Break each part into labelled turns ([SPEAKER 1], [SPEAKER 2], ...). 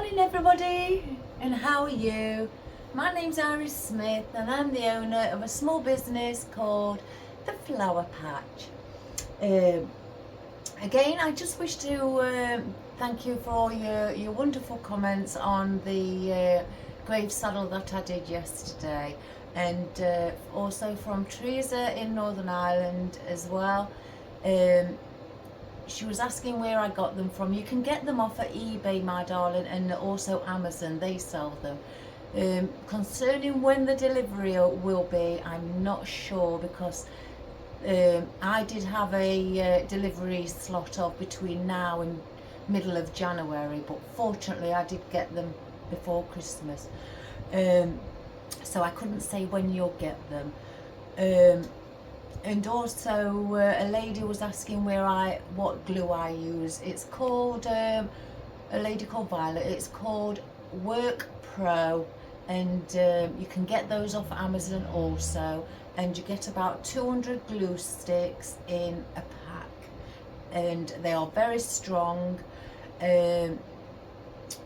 [SPEAKER 1] Morning everybody, and how are you? My name's Iris Smith and I'm the owner of a small business called The Flower Patch. Again, I just wish to thank you for all your wonderful comments on the grave saddle that I did yesterday, and also from Teresa in Northern Ireland as well. She was asking where I got them from. You can get them off of eBay, my darling, and also Amazon. They sell them. Concerning when the delivery will be, I'm not sure, because I did have a delivery slot of between now and middle of January, but fortunately I did get them before Christmas. So I couldn't say when you'll get them. And also a lady was asking what glue I use. It's called a lady called Violet. It's called Work Pro, and you can get those off Amazon also. And you get about 200 glue sticks in a pack, and they are very strong. I've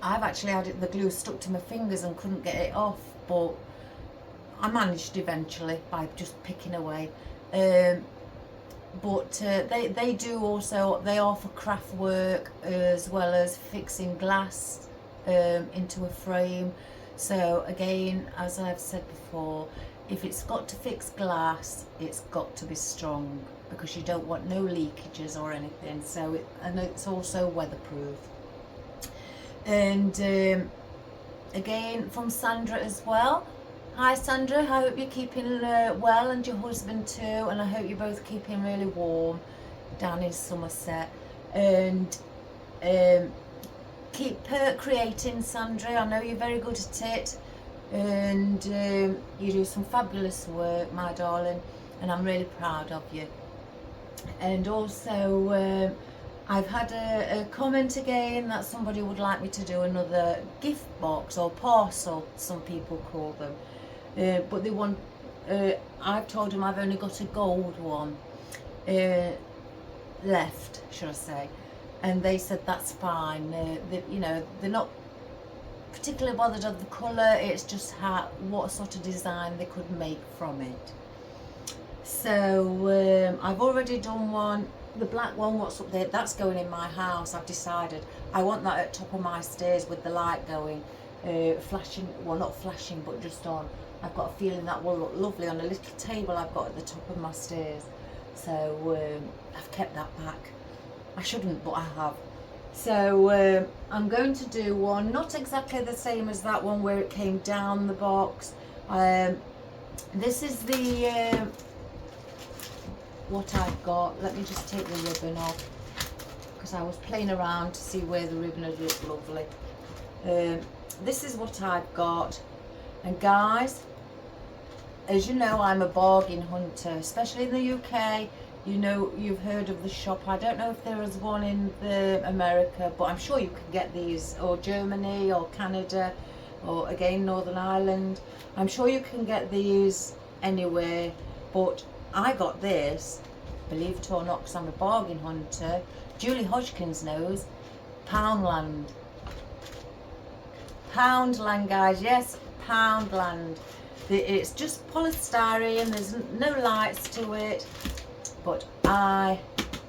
[SPEAKER 1] actually had the glue stuck to my fingers and couldn't get it off, but I managed eventually by just picking away. But they do also, they offer craft work as well as fixing glass into a frame. So again, as I've said before, if it's got to fix glass, it's got to be strong, because you don't want no leakages or anything. So and it's also weatherproof. And again, from Sandra as well. Hi Sandra, I hope you're keeping well, and your husband too, and I hope you're both keeping really warm down in Somerset. And keep creating, Sandra. I know you're very good at it, and you do some fabulous work, my darling, and I'm really proud of you. And also I've had a comment again that somebody would like me to do another gift box, or parcel some people call them. But they want, I've told them I've only got a gold one left, should I say, and they said that's fine. You know, they're not particularly bothered of the colour, it's just what sort of design they could make from it. So I've already done one. The black one, what's up there, that's going in my house. I've decided I want that at top of my stairs with the light going, flashing, well not flashing but just on. I've got a feeling that will look lovely on a little table I've got at the top of my stairs. So I've kept that back. I shouldn't, but I have. So I'm going to do one, not exactly the same as that one where it came down the box. This is the what I've got. Let me just take the ribbon off, because I was playing around to see where the ribbon had looked lovely. This is what I've got, and guys, as you know, I'm a bargain hunter, especially in the UK. You know, you've heard of the shop. I don't know if there is one in America, but I'm sure you can get these, or Germany or Canada, or again Northern Ireland. I'm sure you can get these anywhere, but I got this, believe it or not, because I'm a bargain hunter. Julie Hodgkins knows. Poundland. Poundland, guys. Yes, Poundland. It's just polystyrene. There's no lights to it, but I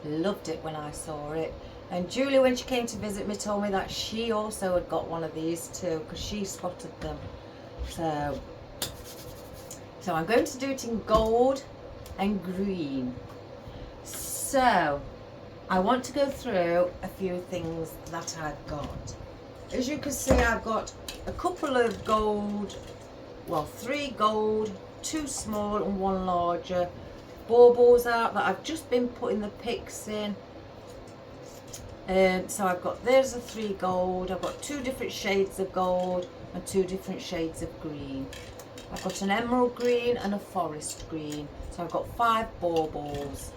[SPEAKER 1] loved it when I saw it. And Julie, when she came to visit me, told me that she also had got one of these too, because she spotted them. So I'm going to do it in gold and green. So I want to go through a few things that I've got. As you can see, I've got a couple of gold, well, 3 gold, 2 small and 1 larger baubles out that I've just been putting the picks in. So I've got, there's a 3 gold, I've got 2 different shades of gold and 2 different shades of green. I've got an emerald green and a forest green. So I've got 5 baubles.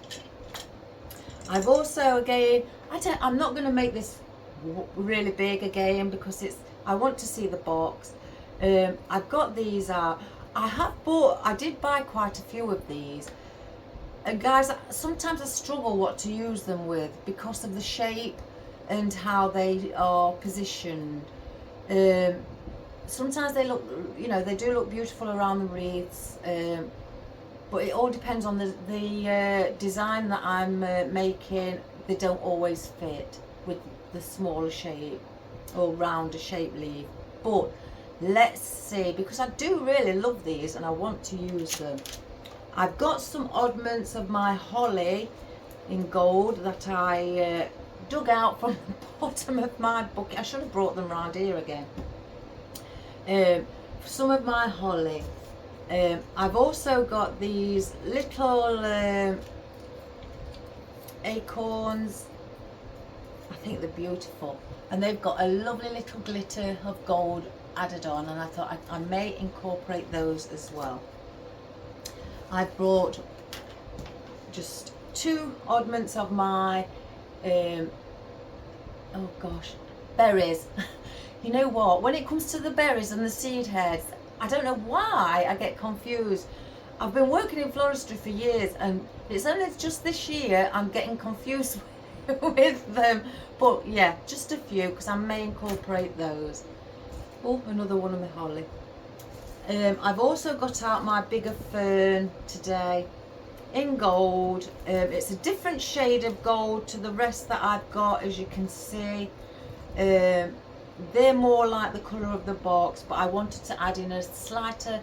[SPEAKER 1] I've also, again, I'm not going to make this really big again, because I want to see the box. I've got these out. I did buy quite a few of these. And guys, sometimes I struggle what to use them with because of the shape and how they are positioned. Sometimes they look, you know, they do look beautiful around the wreaths, but it all depends on the design that I'm making. They don't always fit with the smaller shape or rounder shape leaf. But let's see, because I do really love these and I want to use them. I've got some oddments of my holly in gold that I dug out from the bottom of my bucket. I should have brought them round here again. Some of my holly. I've also got these little acorns. I think they're beautiful, and they've got a lovely little glitter of gold added on, and I thought I may incorporate those as well. I've brought just 2 oddments of my oh gosh, berries. You know what, when it comes to the berries and the seed heads, I don't know why I get confused. I've been working in floristry for years, and it's only just this year I'm getting confused with them. But yeah, just a few, because I may incorporate those. Oh, another one of my holly. I've also got out my bigger fern today in gold. It's a different shade of gold to the rest that I've got, as you can see. They're more like the colour of the box, but I wanted to add in a slighter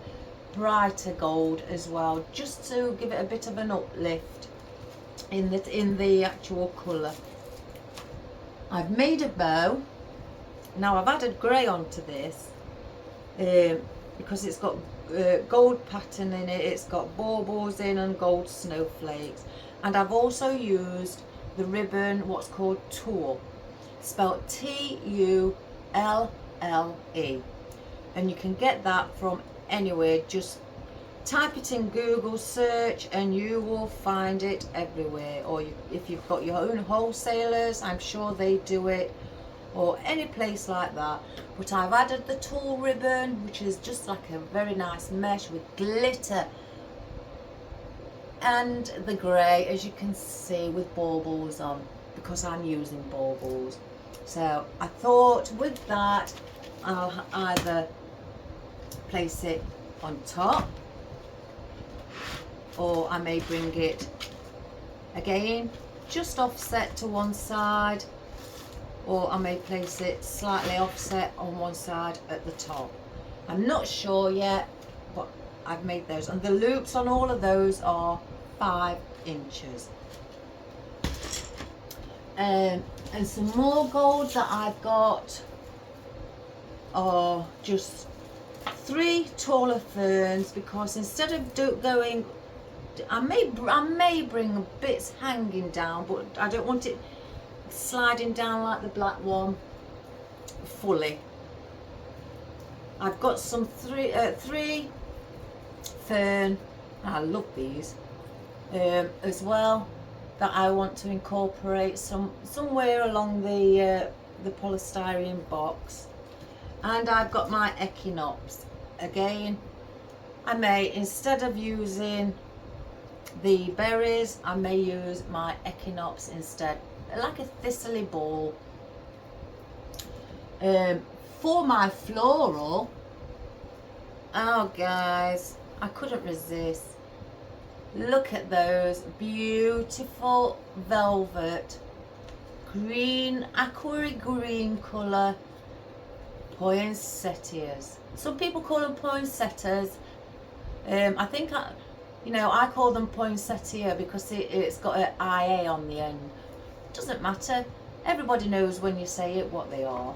[SPEAKER 1] brighter gold as well, just to give it a bit of an uplift in the actual colour. I've made a bow. Now I've added grey onto this because it's got gold pattern in it, it's got baubles in and gold snowflakes, and I've also used the ribbon, what's called tulle, spelled Tulle, and you can get that from anywhere. Just type it in Google search and you will find it everywhere, or if you've got your own wholesalers, I'm sure they do it, or any place like that. But I've added the tulle ribbon, which is just like a very nice mesh with glitter, and the grey, as you can see, with baubles on, because I'm using baubles. So I thought with that I'll either place it on top, or I may bring it again just offset to one side, or I may place it slightly offset on one side at the top. I'm not sure yet, but I've made those, and the loops on all of those are 5 inches. And some more gold that I've got are just 3 taller ferns, because instead of going, I may bring bits hanging down, but I don't want it sliding down like the black one fully. I've got some 3 fern, I love these, as well, that I want to incorporate somewhere along the polystyrene box. And I've got my echinopsis. Again, I may, instead of using the berries, I may use my echinopsis instead, like a thistly ball. For my floral, oh guys, I couldn't resist. Look at those beautiful velvet green, aqua green colour poinsettias. Some people call them poinsettias. I think I call them poinsettia because it's got an IA on the end. Doesn't matter. Everybody knows when you say it what they are.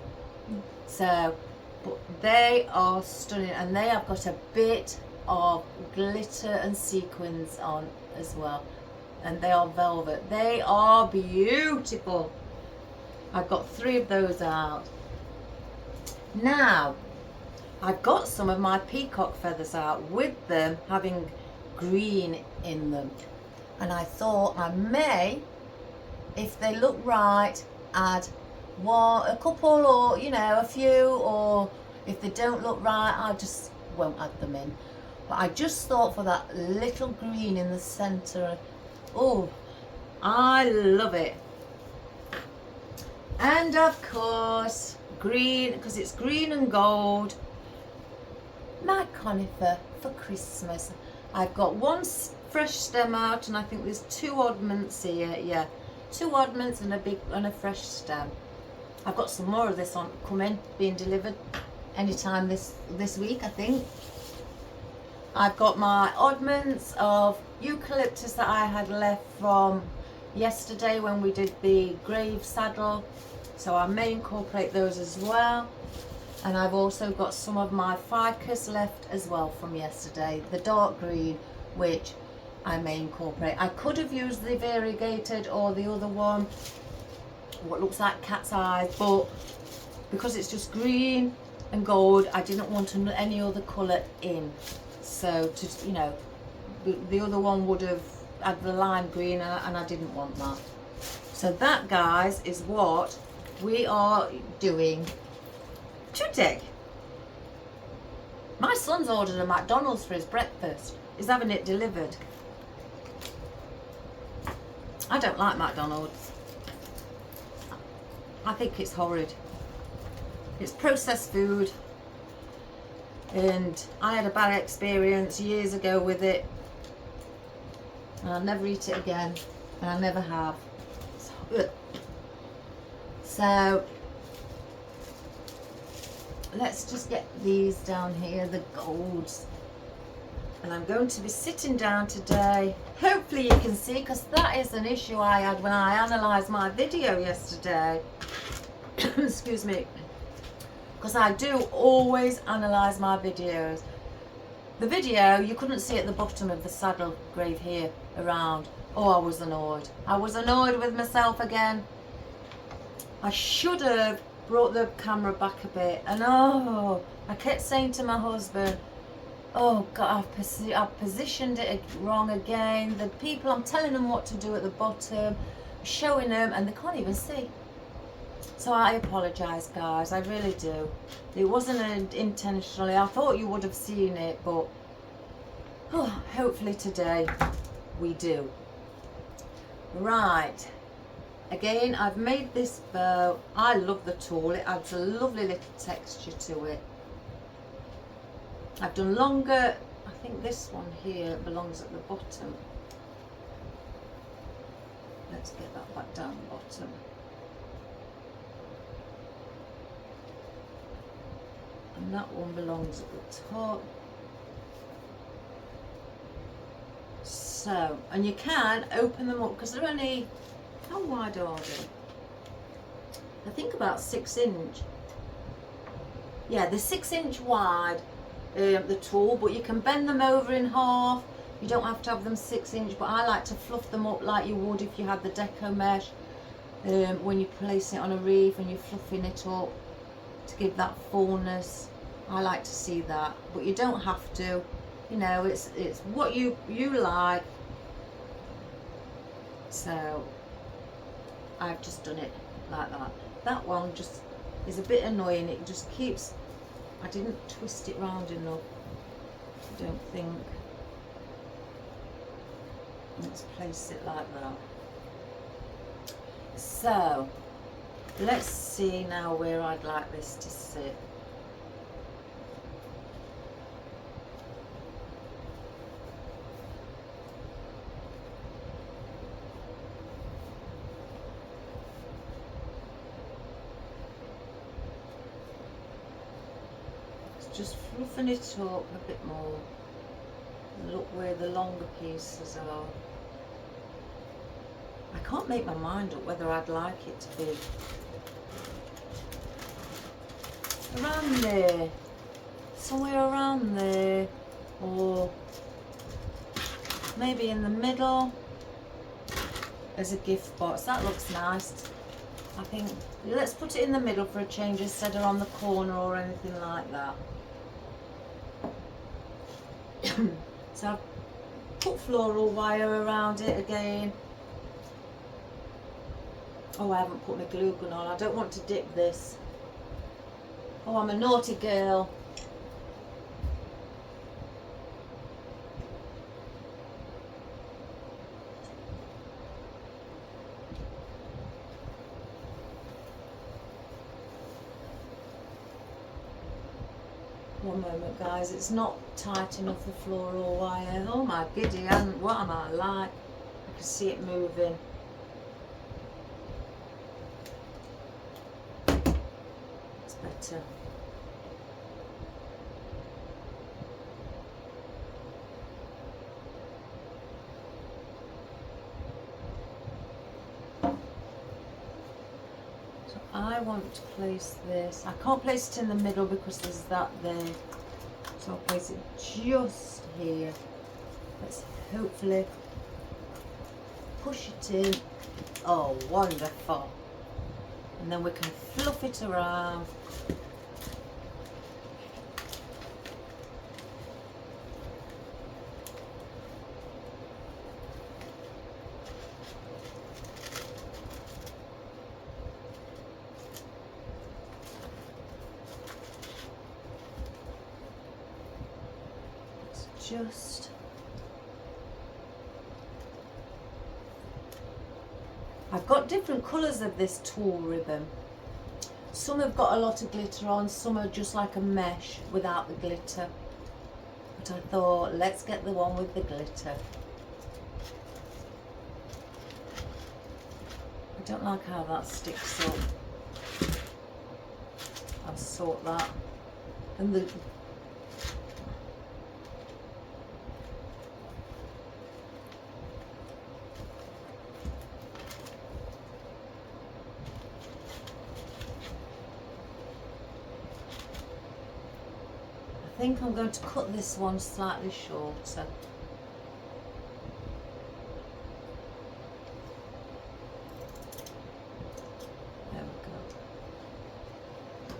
[SPEAKER 1] So, but they are stunning, and they have got a bit of glitter and sequins on as well, and they are velvet. They are beautiful. I've got 3 of those out. Now I've got some of my peacock feathers out, with them having green in them, and I thought I may, if they look right, add a couple, or a few, or if they don't look right, I just won't add them in. But I just thought for that little green in the centre, oh, I love it. And of course, green, because it's green and gold. My conifer for Christmas. I've got one fresh stem out, and I think there's 2 oddments here. Yeah, 2 oddments and a fresh stem. I've got some more of this on coming, being delivered anytime this week, I think. I've got my oddments of eucalyptus that I had left from yesterday when we did the grave saddle, so I may incorporate those as well. And I've also got some of my ficus left as well from yesterday, the dark green, which I may incorporate. I could have used the variegated or the other one, what looks like cat's eyes, but because it's just green and gold, I didn't want any other colour in. So, you know, the other one would have had the lime green, and I didn't want that. So that, guys, is what we are doing today. My son's ordered a McDonald's for his breakfast. He's having it delivered. I don't like McDonald's. I think it's horrid. It's processed food. And I had a bad experience years ago with it. And I'll never eat it again. And I never have. So let's just get these down here, the golds. And I'm going to be sitting down today. Hopefully you can see, because that is an issue I had when I analysed my video yesterday. Excuse me. Because I do always analyse my videos. The video, you couldn't see at the bottom of the saddle grave here around. Oh, I was annoyed. I was annoyed with myself again. I should have brought the camera back a bit. And oh, I kept saying to my husband, oh God, I've positioned it wrong again. The people, I'm telling them what to do at the bottom, showing them, and they can't even see. So I apologise, guys, I really do. It wasn't intentionally. I thought you would have seen it, but oh, hopefully today we do. Right. Again, I've made this bow. I love the tool. It adds a lovely little texture to it. I've done longer. I think this one here belongs at the bottom. Let's get that back down the bottom. And that one belongs at the top. So, and you can open them up because they're only, how wide are they? I think about 6 inch. Yeah, they're 6 inch wide, the tool, but you can bend them over in half. You don't have to have them 6 inch, but I like to fluff them up like you would if you had the deco mesh. When you place it on a reef and you're fluffing it up to give that fullness. I like to see that, but you don't have to. You know, it's what you like. So I've just done it like that. That one just is a bit annoying. It just keeps, I didn't twist it round enough, I don't think. Let's place it like that. So let's see now where I'd like this to sit. Just fluffing it up a bit more. Look where the longer pieces are. I can't make my mind up whether I'd like it to be around there, somewhere around there, or maybe in the middle as a gift box. That looks nice. I think let's put it in the middle for a change instead of on the corner or anything like that. So I've put floral wire around it again. Oh, I haven't put my glue gun on. I don't want to dip this. Oh, I'm a naughty girl. One moment, guys, it's not tight enough, the floral wire. Oh my giddy aunt, what am I like? I can see it moving. It's better. I want to place this. I can't place it in the middle because there's that there. So I'll place it just here. Let's hopefully push it in. Oh, wonderful. And then we can fluff it around. Just I've got different colours of this tulle ribbon. Some have got a lot of glitter on, some are just like a mesh without the glitter. But I thought, let's get the one with the glitter. I don't like how that sticks up. I'll sort that. And the I think I'm going to cut this one slightly shorter. There we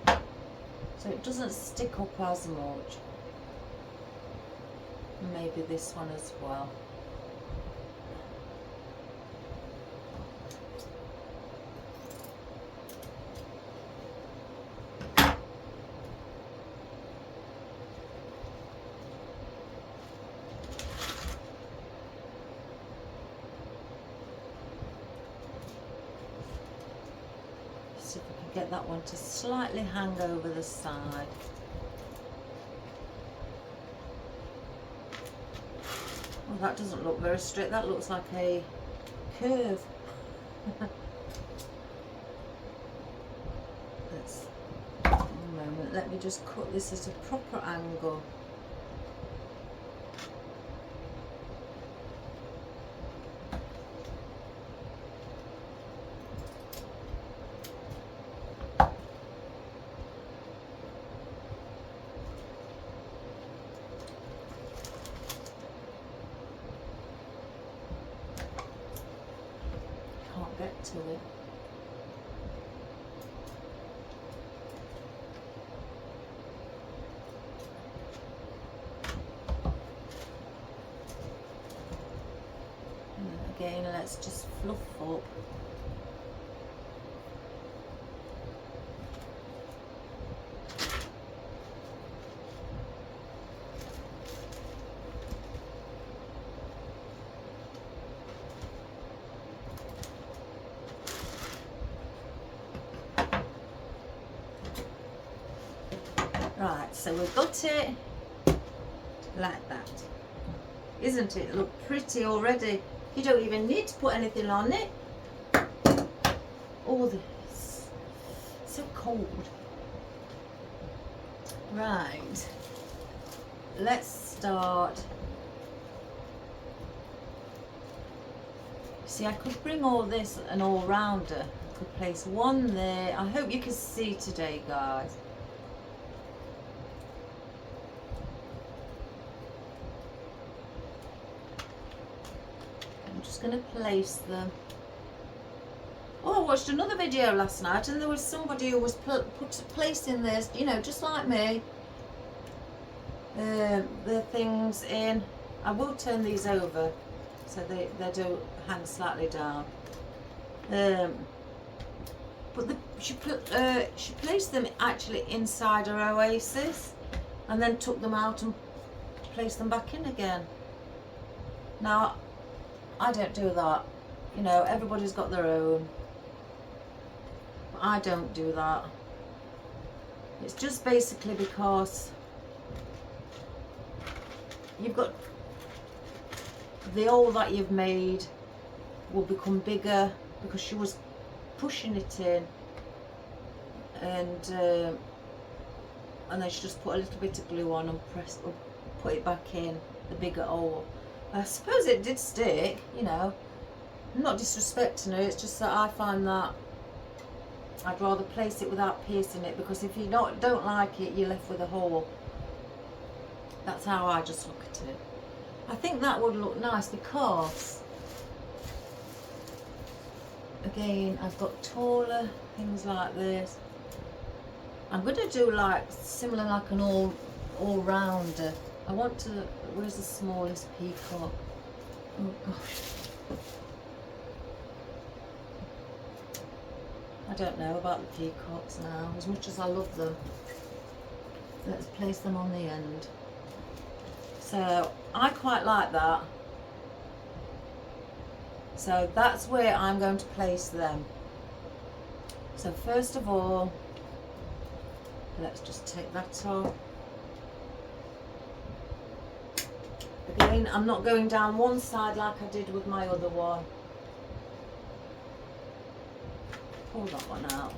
[SPEAKER 1] go. So it doesn't stick up as much. Maybe this one as well. See if we can get that one to slightly hang over the side. Oh, that doesn't look very straight. That looks like a curve. Let's, one moment, let me just cut this at a proper angle. Get to it. And again, let's just fluff up. Right, so we've got it like that. Isn't it? Look pretty already. You don't even need to put anything on it. Oh, this so cold. Right, let's start. See, I could bring all this an all-rounder. I could place one there. I hope you can see today, guys. I'm just going to place them. Oh, I watched another video last night and there was somebody who was placing this, you know, just like me, the things in. I will turn these over so they do hang slightly down. But she placed them actually inside her oasis and then took them out and placed them back in again. Now, I don't do that. You know, everybody's got their own. I don't do that. It's just basically because you've got the hole that you've made will become bigger because she was pushing it in, and then she just put a little bit of glue on and put it back in the bigger hole. I suppose it did stick, you know. I'm not disrespecting her, it's just that I find that I'd rather place it without piercing it, because if you don't like it, you're left with a hole. That's how I just look at it. I think that would look nice because, again, I've got taller things like this. I'm going to do like similar, like an all-rounder. I want to, where's the smallest peacock? Oh gosh. I don't know about the peacocks now, as much as I love them. Let's place them on the end. So I quite like that. So that's where I'm going to place them. So first of all, let's just take that off. Again, I'm not going down one side like I did with my other one. Pull that one out.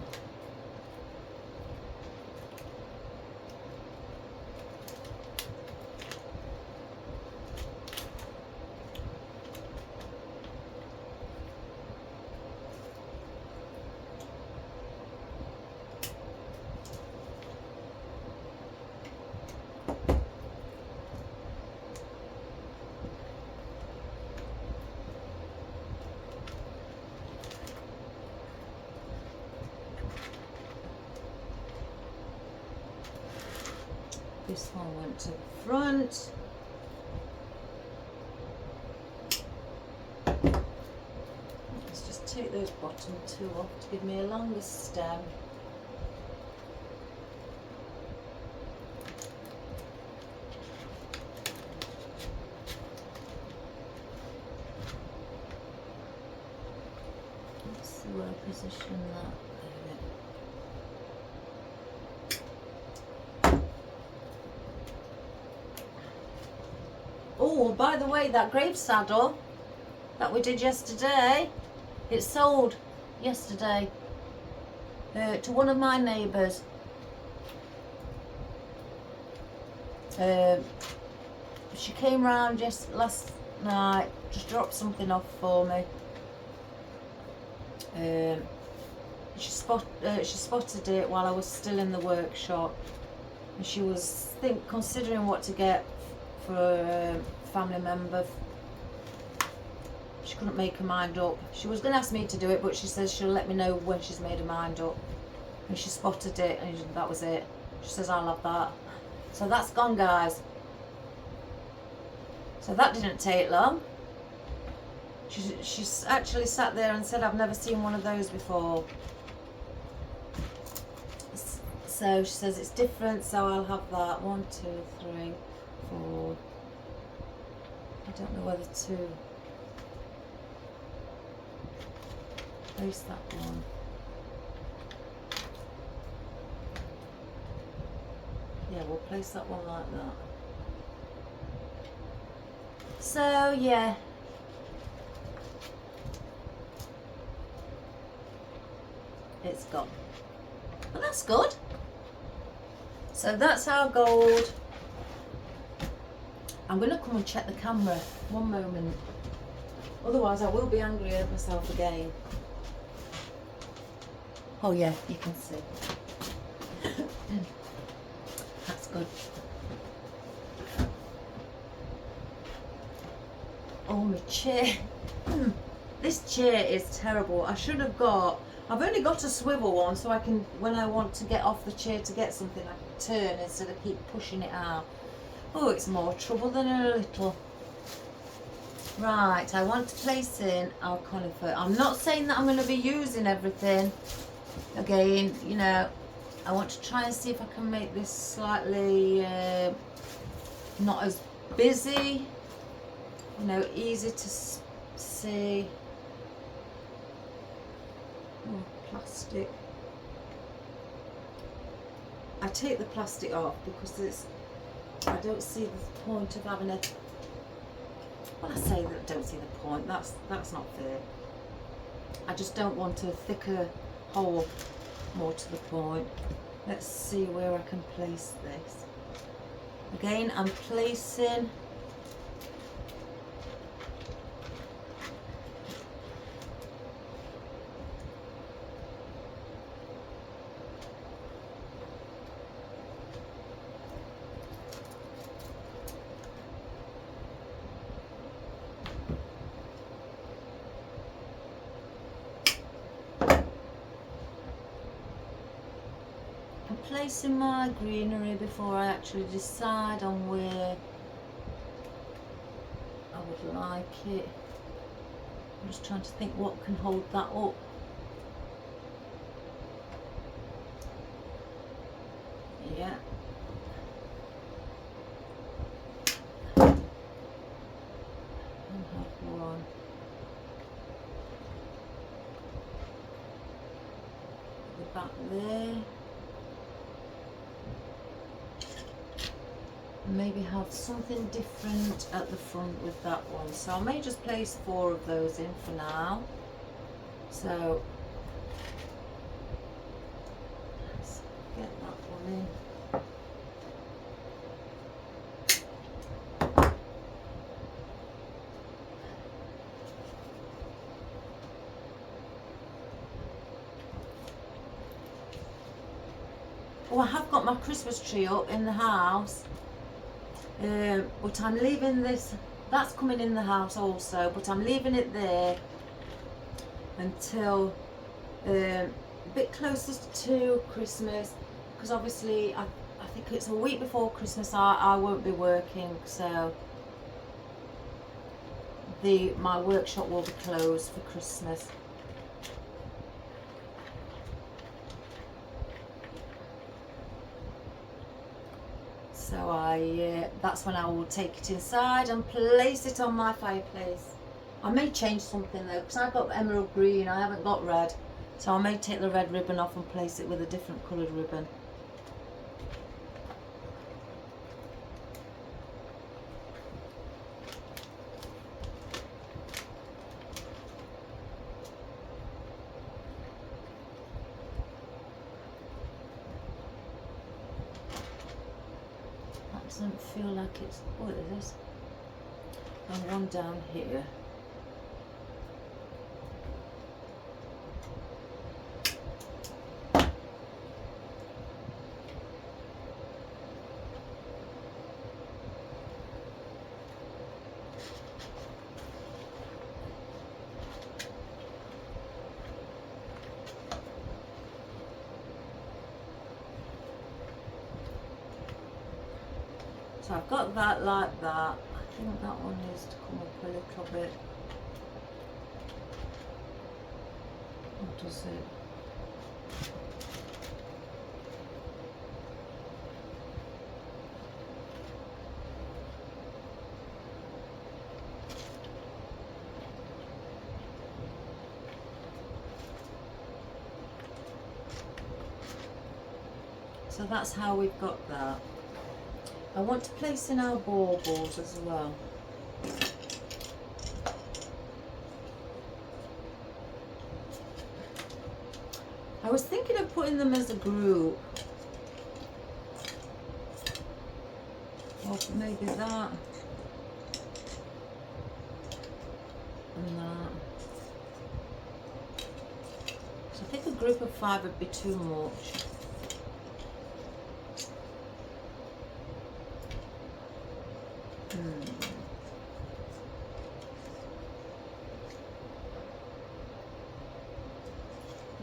[SPEAKER 1] This one went to the front. Let's just take those bottom two off to give me a longer stem. Let's see where I position that. Oh, by the way, that grave saddle that we did yesterday, it sold yesterday to one of my neighbours. She came round just last night, just dropped something off for me. She spotted it while I was still in the workshop, and she was considering what to get for a family member. She couldn't make her mind up. She was going to ask me to do it, but she says she'll let me know when she's made her mind up. And she spotted it, and that was it. She says, I'll have that. So that's gone, guys. So that didn't take long. She's actually sat there and said, I've never seen one of those before. So she says it's different, so I'll have that. 1, 2, 3, 4. I don't know whether to place that one. Yeah, we'll place that one like that. So yeah. It's gone. But that's good. So that's our gold. I'm going to come and check the camera. One moment. Otherwise I will be angry at myself again. Oh yeah, you can see. That's good. Oh, my chair. This chair is terrible. I should have I've only got a swivel one, so I can, when I want to get off the chair to get something, I can turn instead of keep pushing it out. Oh, it's more trouble than a little. Right, I want to place in our conifer. I'm not saying that I'm going to be using everything. Again, you know, I want to try and see if I can make this slightly not as busy. You know, easy to see. Oh, plastic. I take the plastic off because I don't see the point of having a, well, I say that I don't see the point, that's not fair. I just don't want a thicker hole, more to the point. Let's see where I can place this. Again, I'm placing placing my greenery before I actually decide on where I would like it. I'm just trying to think what can hold that up. Yeah. And have one. The back there. Maybe have something different at the front with that one, so I may just place 4 of those in for now. So let's get that one in. Oh, I have got my Christmas tree up in the house. But I'm leaving this, that's coming in the house also, but I'm leaving it there until a bit closer to Christmas, because obviously I think it's a week before Christmas I won't be working, so my workshop will be closed for Christmas. So that's when I will take it inside and place it on my fireplace. I may change something though, because I've got emerald green, I haven't got red. So I may take the red ribbon off and place it with a different coloured ribbon. Doesn't feel like it's, oh, it is. And one down here. So I've got that like that. I think that one needs to come up a little bit. What does it? So that's how we've got that. I want to place in our baubles as well. I was thinking of putting them as a group. Or maybe that. And that. So I think a group of 5 would be too much.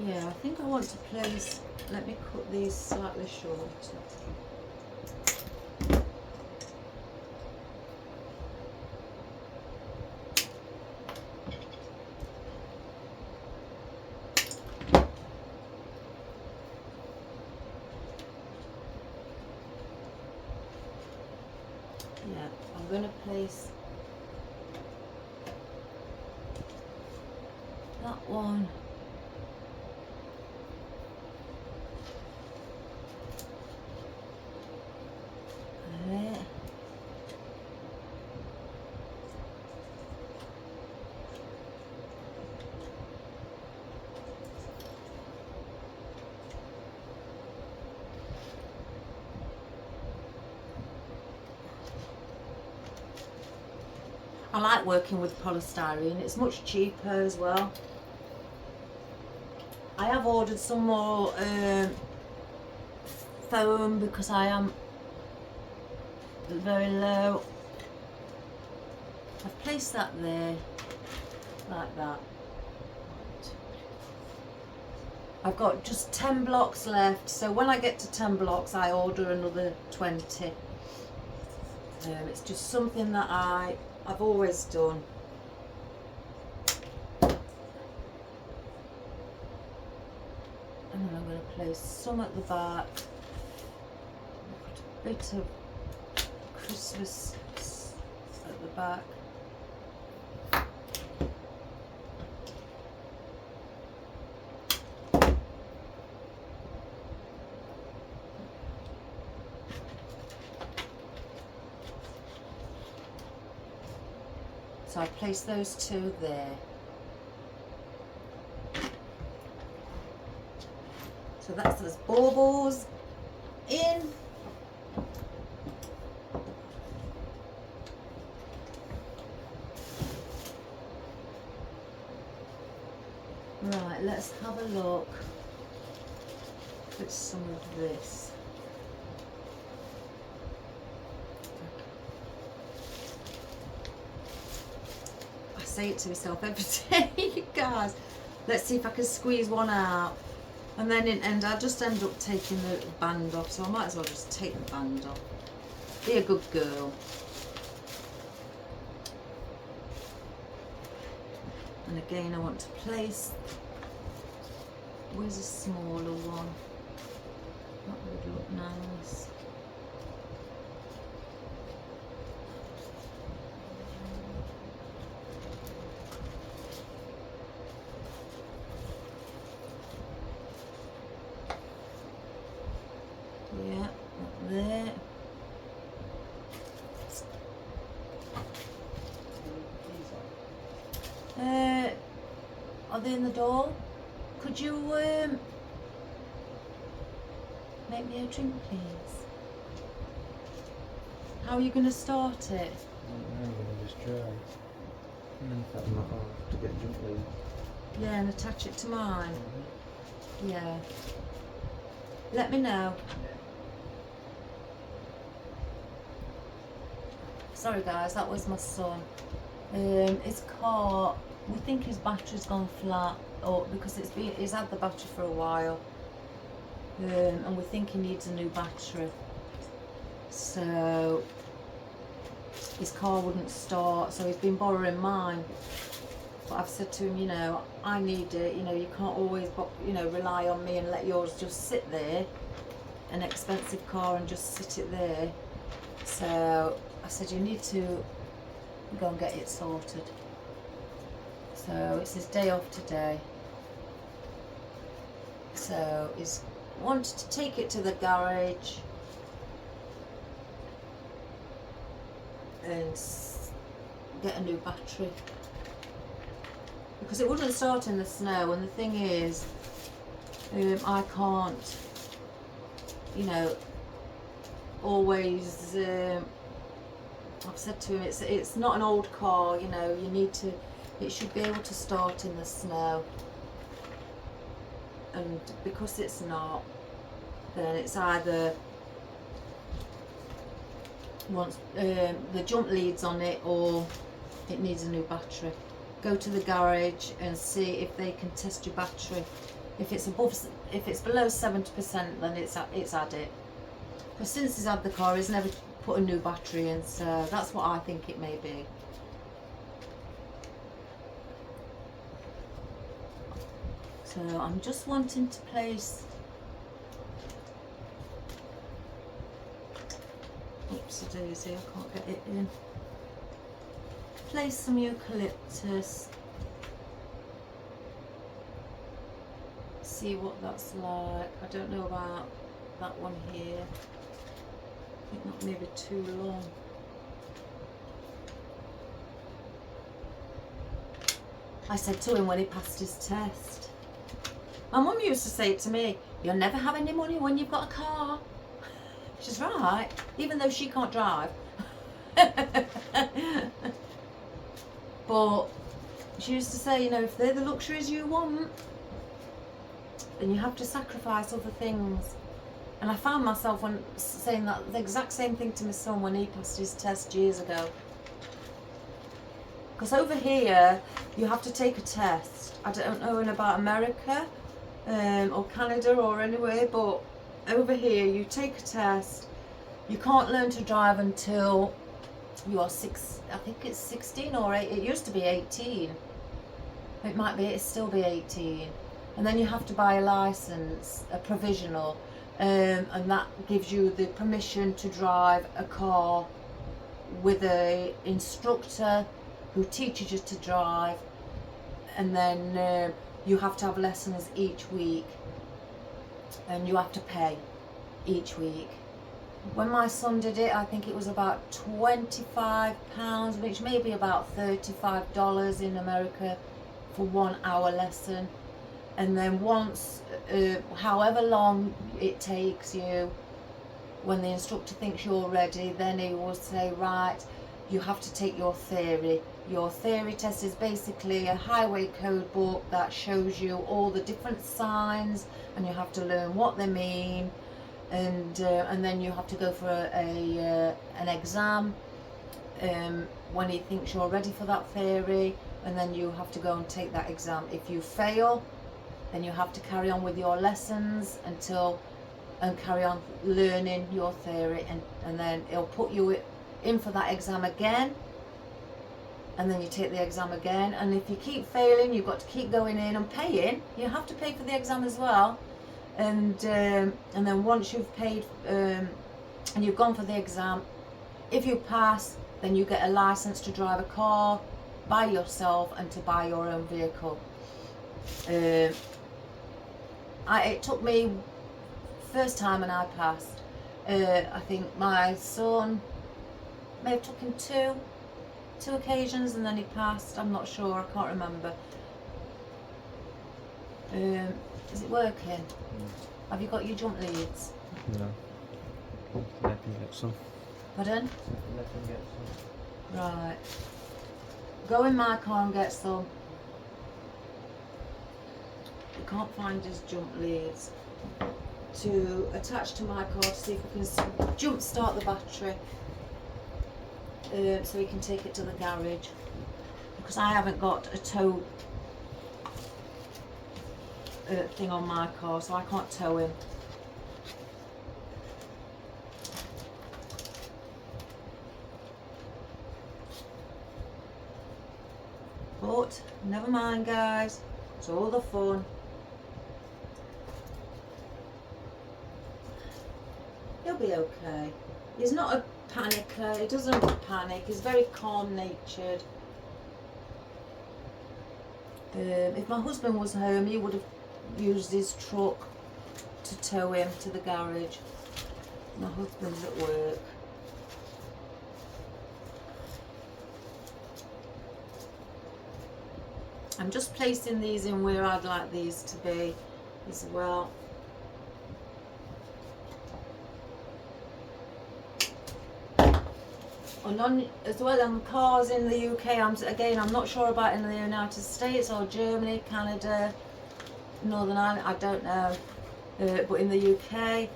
[SPEAKER 1] Yeah, I think I want to place, let me cut these slightly shorter. Yeah, I'm going to place that one. There. I like working with polystyrene. It's much cheaper as well. I have ordered some more foam because I am very low. I've placed that there, like that. I've got just 10 blocks left, so when I get to 10 blocks I order another 20. It's just something that I've always done. And then I'm going to place some at the back. Put a bit of Christmas at the back. So I place those two there. So that's those baubles in. Right, let's have a look at some of this. I say it to myself every day, you guys. Let's see if I can squeeze one out. And then in end, I just end up taking the band off, so I might as well just take the band off. Be a good girl. And again, I want to place, where's a smaller one? That would look nice. Yeah, up there. Are they in the door? Could you make me a drink, please? How are you going to start it?
[SPEAKER 2] I'm going to just try. And then cut them off to get jump leads.
[SPEAKER 1] Yeah, and attach it to mine. Yeah. Let me know. Sorry guys, that was my son. His car, we think his battery's gone flat, or because he's had the battery for a while, and we think he needs a new battery. So his car wouldn't start, so he's been borrowing mine. But I've said to him, you know, I need it. You know, you can't always, you know, rely on me and let yours just sit there, an expensive car, and just sit it there. So I said, you need to go and get it sorted. So it's his day off today. So he's wanted to take it to the garage and get a new battery, because it wouldn't start in the snow. And the thing is, I can't, you know, always, I've said to him, it's not an old car, you know, you need to, it should be able to start in the snow. And because it's not, then it's either wants the jump leads on it, or it needs a new battery. Go to the garage and see if they can test your battery. If it's below 70%, then it's had it. But since he's had the car, he's never put a new battery in, so that's what I think it may be. So I'm just wanting to place, oopsie daisy, I can't get it in. Place some eucalyptus. See what that's like. I don't know about that one here. I think that may be too long. I said to him when he passed his test, my mum used to say it to me, you'll never have any money when you've got a car. She's right, even though she can't drive. But she used to say, you know, if they're the luxuries you want, then you have to sacrifice other things. And I found myself when saying that the exact same thing to my son when he passed his test years ago. Because over here, you have to take a test. I don't know about America or Canada or anywhere, but over here you take a test. You can't learn to drive until you are I think it's 16 or 8. It used to be 18. It still be 18. And then you have to buy a license, a provisional, and that gives you the permission to drive a car with a instructor who teaches you to drive, and then you have to have lessons each week, and you have to pay each week. When my son did it, I think it was about £25, which may be about $35 in America for 1 hour lesson. And then once, however long it takes you, when the instructor thinks you're ready, then he will say, right, you have to take your theory. Your theory test is basically a highway code book that shows you all the different signs, and you have to learn what they mean, and then you have to go for an exam when he thinks you're ready for that theory, and then you have to go and take that exam. If you fail, then you have to carry on with your lessons and carry on learning your theory, and then it'll put you in for that exam again, and then you take the exam again. And if you keep failing, you've got to keep going in and paying. You have to pay for the exam as well, and then once you've paid and you've gone for the exam, if you pass, then you get a license to drive a car by yourself and to buy your own vehicle. It took me first time and I passed. I think my son may have took him two occasions and then he passed. I'm not sure, I can't remember. Is it working? Have you got your jump leads?
[SPEAKER 2] No. Let me get some.
[SPEAKER 1] Pardon?
[SPEAKER 2] Let me get some.
[SPEAKER 1] Right. Go in my car and get some. I can't find his jump leads to attach to my car to see if we can jump start the battery, so we can take it to the garage, because I haven't got a tow thing on my car, so I can't tow him. But never mind, guys, it's all the fun. He'll be okay. He's not a panicker, he doesn't panic, he's very calm natured. If my husband was home, he would have used his truck to tow him to the garage. My husband's at work. I'm just placing these in where I'd like these to be as well. And as well on cars in the UK, I'm not sure about in the United States or Germany, Canada, Northern Ireland, I don't know. But in the UK,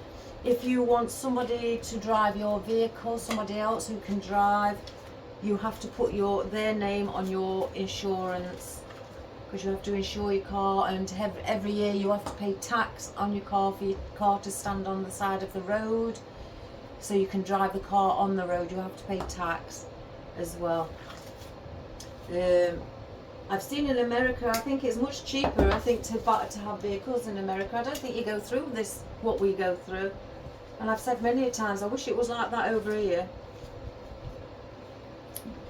[SPEAKER 1] if you want somebody to drive your vehicle, somebody else who can drive, you have to put their name on your insurance, because you have to insure your car, and every year you have to pay tax on your car for your car to stand on the side of the road. So you can drive the car on the road, you have to pay tax as well. I've seen in America, I think it's much cheaper, I think, to have vehicles in America. I don't think you go through what we go through. And I've said many a times, I wish it was like that over here.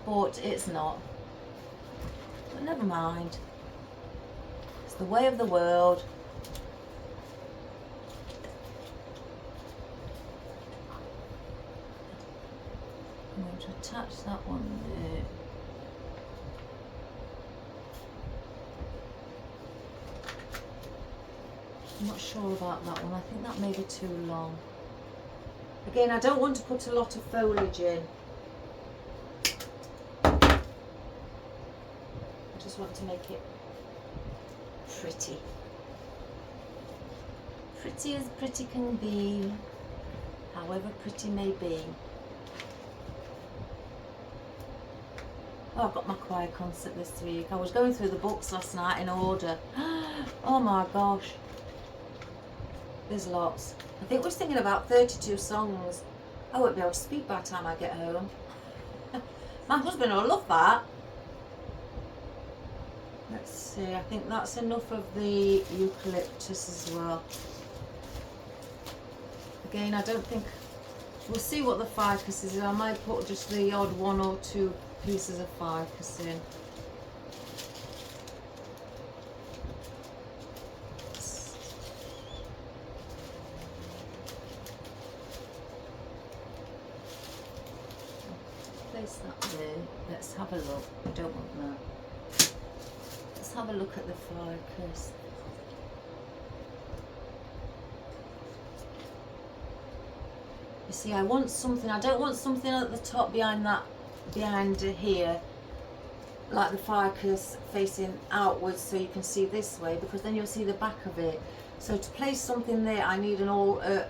[SPEAKER 1] But it's not. But never mind. It's the way of the world. I'm going to attach that one there. I'm not sure about that one. I think that may be too long. Again, I don't want to put a lot of foliage in. just want to make it pretty. Pretty as pretty can be, however pretty may be. Oh, I've got my choir concert this week. I was going through the books last night in order. Oh my gosh. There's lots. I think we're singing about 32 songs. I won't be able to speak by the time I get home. My husband will love that. Let's see, I think that's enough of the eucalyptus as well. Again, I don't think, we'll see what the ficus is. I might put just the odd 1 or 2 pieces of ficus in. Place that there. Let's have a look. I don't want that. Let's have a look at the ficus. You see, I want something, I don't want something at the top behind that, behind here, like the ficus facing outwards so you can see this way, because then you'll see the back of it. So to place something there, I need a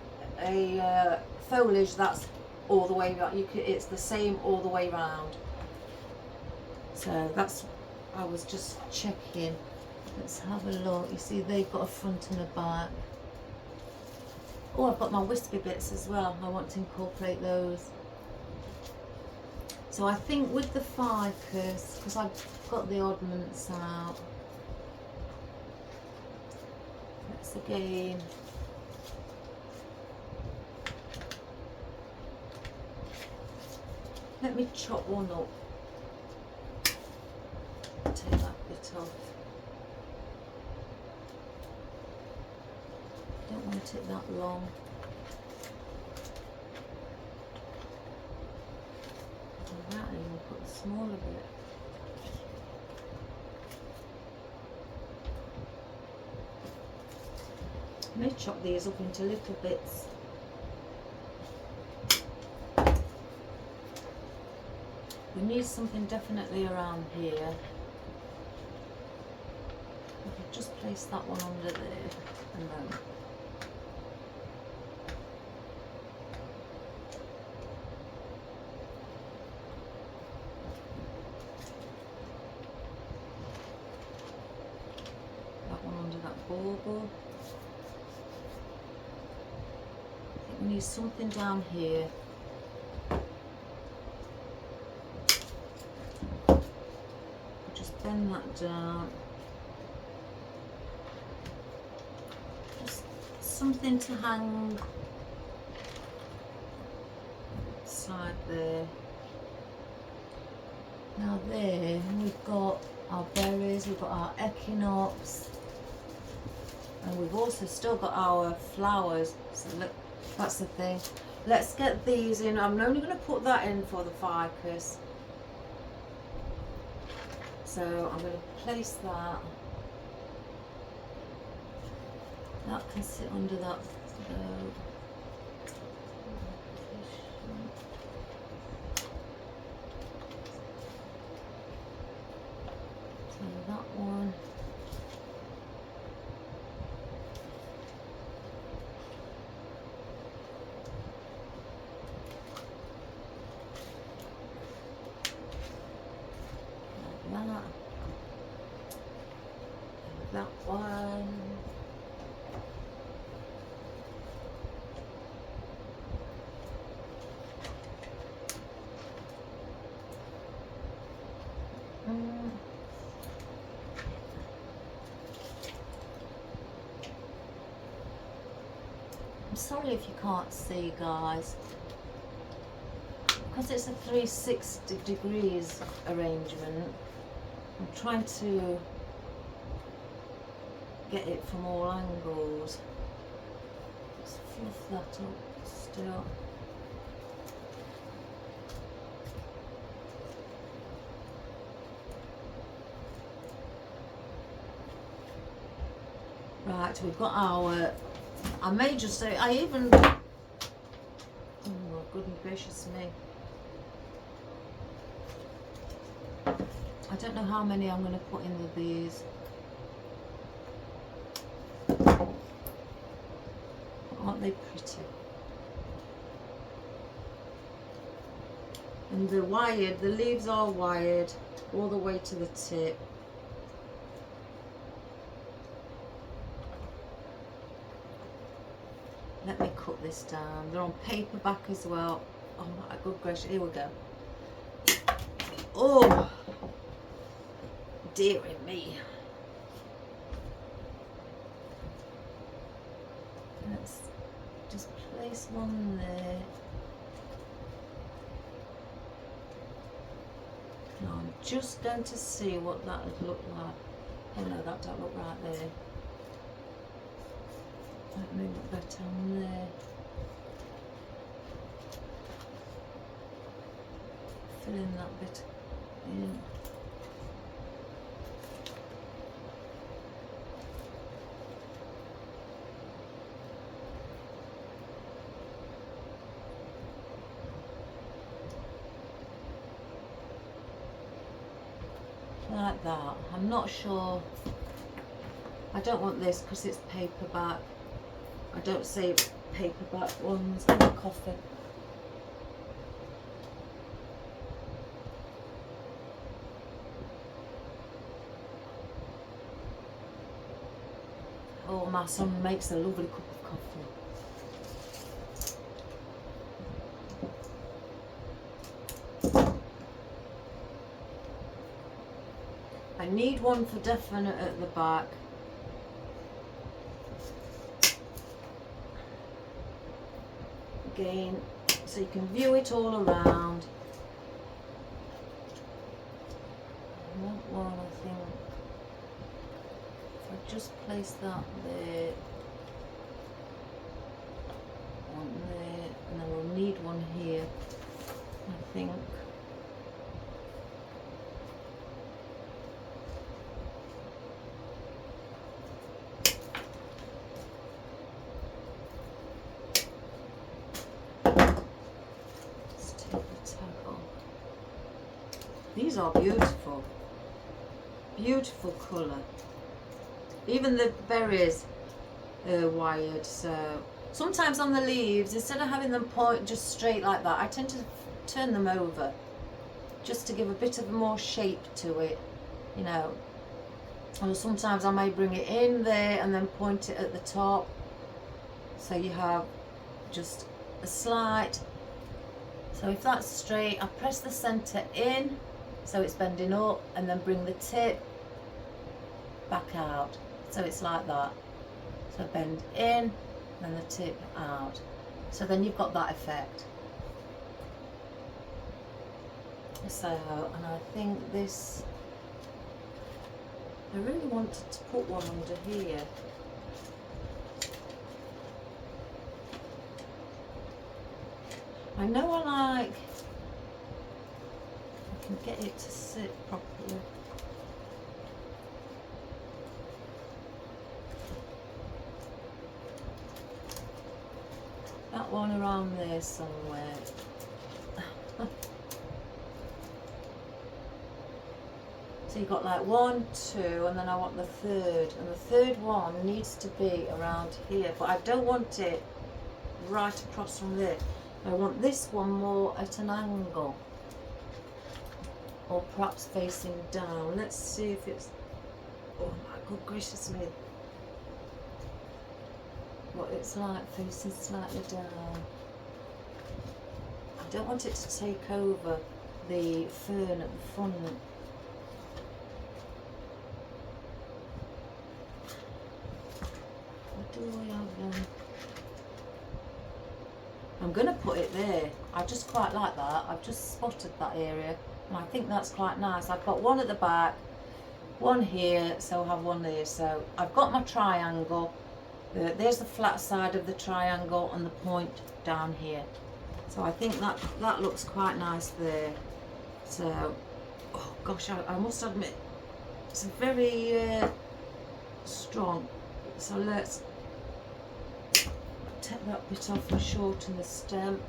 [SPEAKER 1] foliage that's all the way around. It's the same all the way round. So that's, I was just checking. Let's have a look. You see, they've got a front and a back. Oh, I've got my wispy bits as well. I want to incorporate those. So I think with the ficus, because I've got the oddments out, let's again, let me chop one up. Take that bit off. Don't want it that long. That, and we'll put the smaller bit. I may chop these up into little bits. We need something definitely around here. I could just place that one under there, and then bauble. I think we need something down here. Just bend that down. Just something to hang side there. Now there we've got our berries, we've got our echinocks. And we've also still got our flowers, so look, that's the thing. Let's get these in. I'm only going to put that in for the ficus. So I'm going to place that. That can sit under that though. So that one. That one. I'm sorry if you can't see, guys, because it's a 360 degrees arrangement. I'm trying to get it from all angles. Let's fluff that up still. Right, we've got our, I may just say, I even, oh my goodness gracious me. I don't know how many I'm going to put in with these. Aren't they pretty? And they're wired, the leaves are wired all the way to the tip. Let me cut this down. They're on paperback as well. Oh my good gracious, here we go. Oh, dearie me. Let's just place one there. Now I'm just going to see what that would look like. Oh no, that don't look right there. That may look better on there. Fill in that bit in. Like that. I'm not sure. I don't want this because it's paperback. I don't save paperback ones. I need coffee. Oh, my son makes a lovely cup of coffee. I need one for definite at the back. Again, so you can view it all around. I want one, I think. If I just place that there, one there, and then we'll need one here, I think. These are beautiful, beautiful colour. Even the berries are wired, so sometimes on the leaves, instead of having them point just straight like that, I tend to turn them over just to give a bit of more shape to it, you know. Or sometimes I may bring it in there and then point it at the top, so you have just a slight. So if that's straight, I press the centre in so it's bending up, and then bring the tip back out, so it's like that. So bend in and the tip out, so then you've got that effect. So, and I think this, I really wanted to put one under here. I know I like, I can get it to sit properly. That one around there somewhere. So you've got like 1, 2, and then I want the third, and the third one needs to be around here, but I don't want it right across from there. I want this one more at an angle, or perhaps facing down. Let's see if it's, oh my good gracious me, what it's like facing slightly down. I don't want it to take over the fern at the front. What do I have? I'm going to put it there. I just quite like that. I've just spotted that area, and I think that's quite nice. I've got one at the back, one here, so I'll have one there. So I've got my triangle. There's the flat side of the triangle and the point down here. So I think that looks quite nice there. So, oh gosh, I must admit, it's very strong. So let's take that bit off and shorten the stem.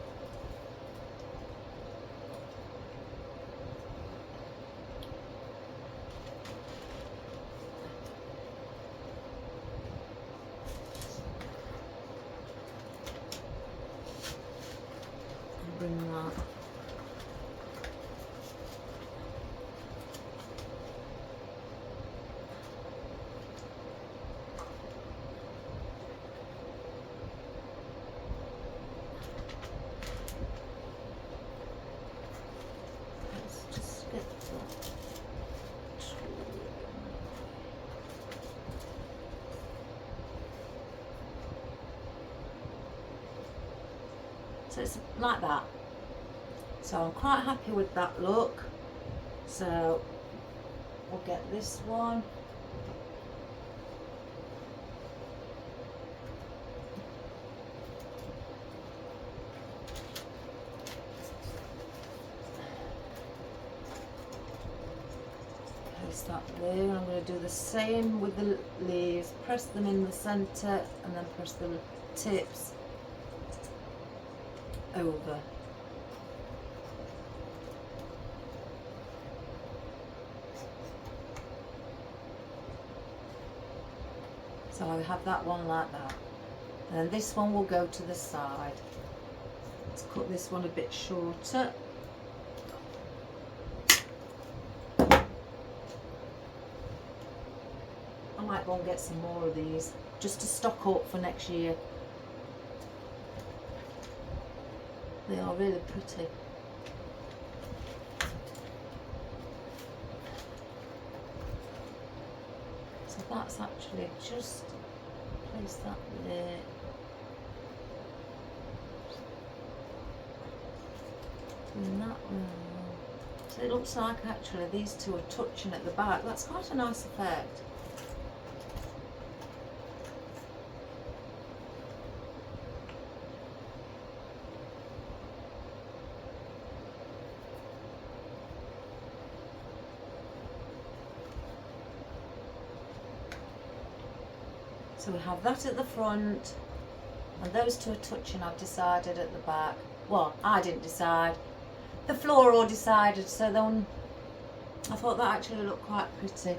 [SPEAKER 1] So it's like that. So I'm quite happy with that look. So we'll get this one. Place that there. I'm going to do the same with the leaves. Press them in the centre and then press the tips over. So I have that one like that. And then this one will go to the side. Let's cut this one a bit shorter. I might go and get some more of these just to stock up for next year. They are really pretty. So that's actually just place that there. And that one. So it looks like actually these two are touching at the back. That's quite a nice effect. So we have that at the front, and those two are touching, I've decided, at the back. Well, I didn't decide. The floral decided, so then I thought that actually looked quite pretty.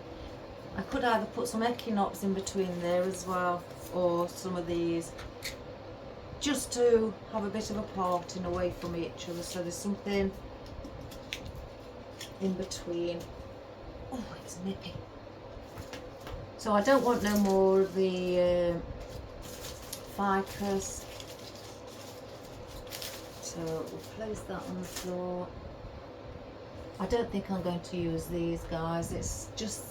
[SPEAKER 1] I could either put some equinox in between there as well, or some of these, just to have a bit of a parting away from each other, so there's something in between. Oh, it's nippy. So I don't want no more of the ficus. So we'll place that on the floor. I don't think I'm going to use these, guys. It's just,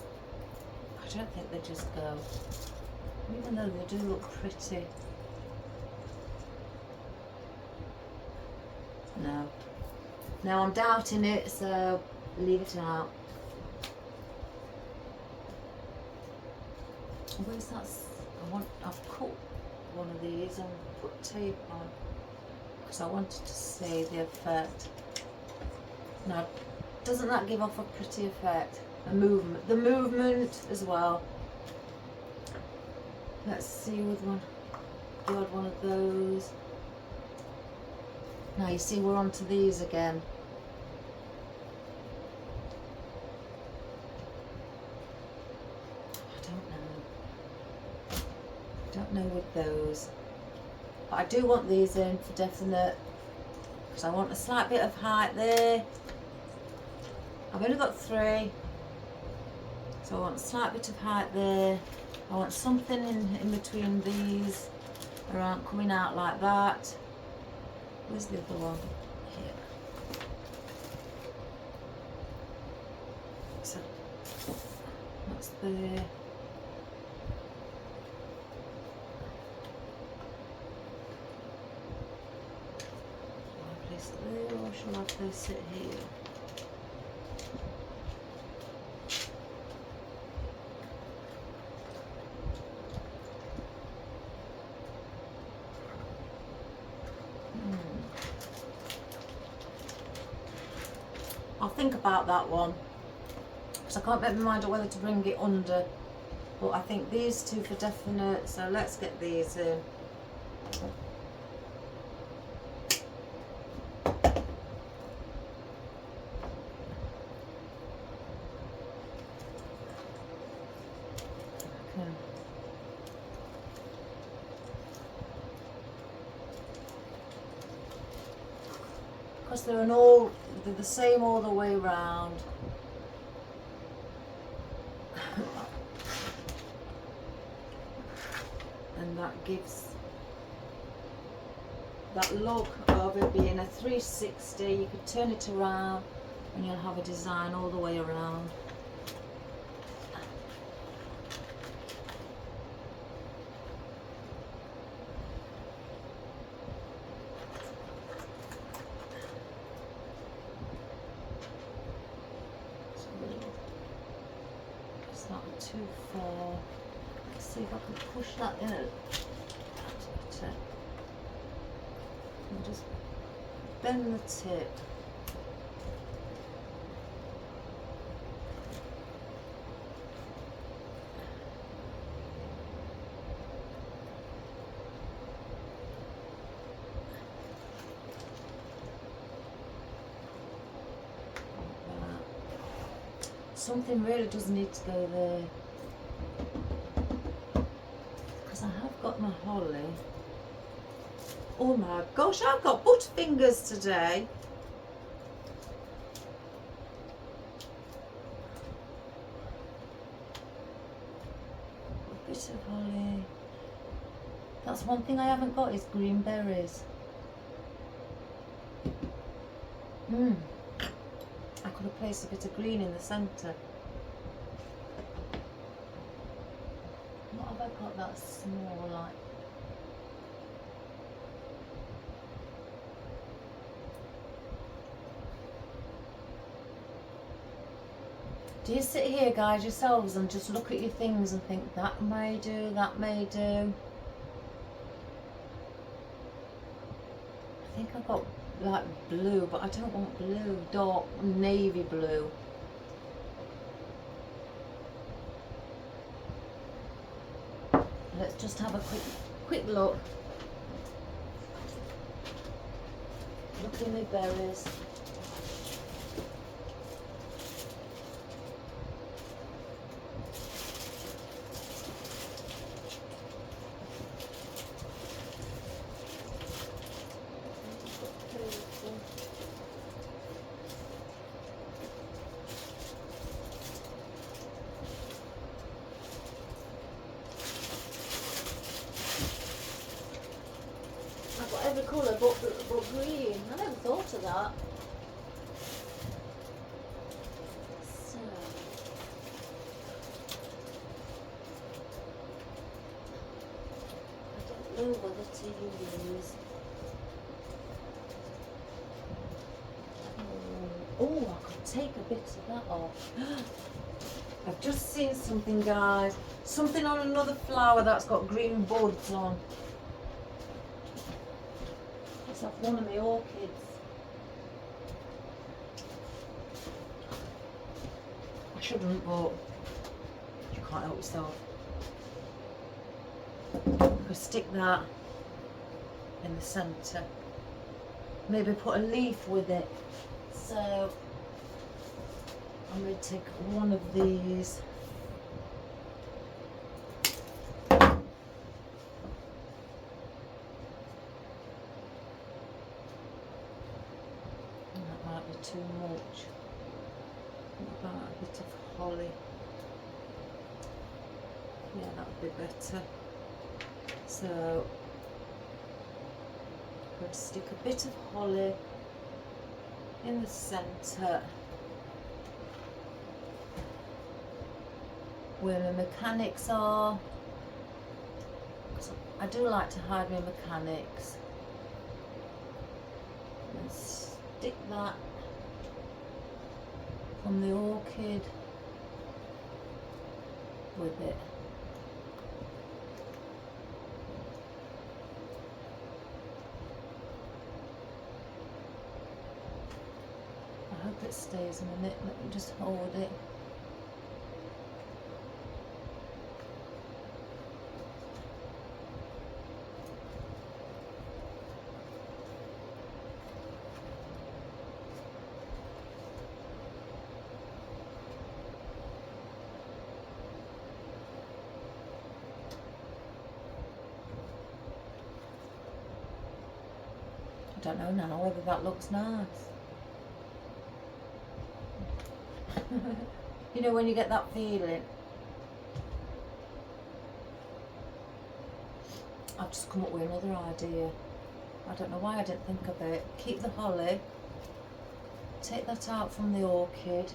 [SPEAKER 1] I don't think they just go. Even though they do look pretty. No. Now I'm doubting it, so leave it out. Where's that? I've cut one of these and put tape on because I wanted to see the effect. Now, doesn't that give off a pretty effect? The movement as well. Let's see with one. Do I have one of those? Now you see we're onto these again. Don't know with those, but I do want these in for definite because I want a slight bit of height there. I've only got 3, so I want a slight bit of height there. I want something in between these, around coming out like that. Where's the other one? Here. So that's there. There, or shall I place it here? I'll think about that one because I can't make my mind up whether to bring it under, but I think these two for definite, so let's get these in. Because they're the same all the way round. And that gives that look of it being a 360. You could turn it around and you'll have a design all the way around. It's not too far. Let's see if I can push that in. That's better. And just bend the tip. Something really does need to go there, because I have got my holly. Oh my gosh, I've got butterfingers today. A bit of holly. That's one thing I haven't got is green berries. I could have placed a bit of green in the centre. What have I got that's small like? Do you sit here, guys, yourselves and just look at your things and think that may do, that may do? I think I've got like blue, but I don't want blue, dark navy blue. Let's just have a quick look. Look in the berries. Every colour but green. I never thought of that. So I don't know whether to use. Oh, I could take a bit of that off. I've just seen something, guys. Something on another flower that's got green buds on. Off one of my orchids. I shouldn't, but you can't help yourself. I'll stick that in the centre. Maybe put a leaf with it. So I'm going to take one of these. Too much. What about a bit of holly? Yeah, that would be better. So I'm going to stick a bit of holly in the centre where the mechanics are. I do like to hide my mechanics. And stick that from the orchid with it. I hope it stays a minute. Let me just hold it. I don't know now whether that looks nice. You know when you get that feeling. I've just come up with another idea. I don't know why I didn't think of it. Keep the holly. Take that out from the orchid.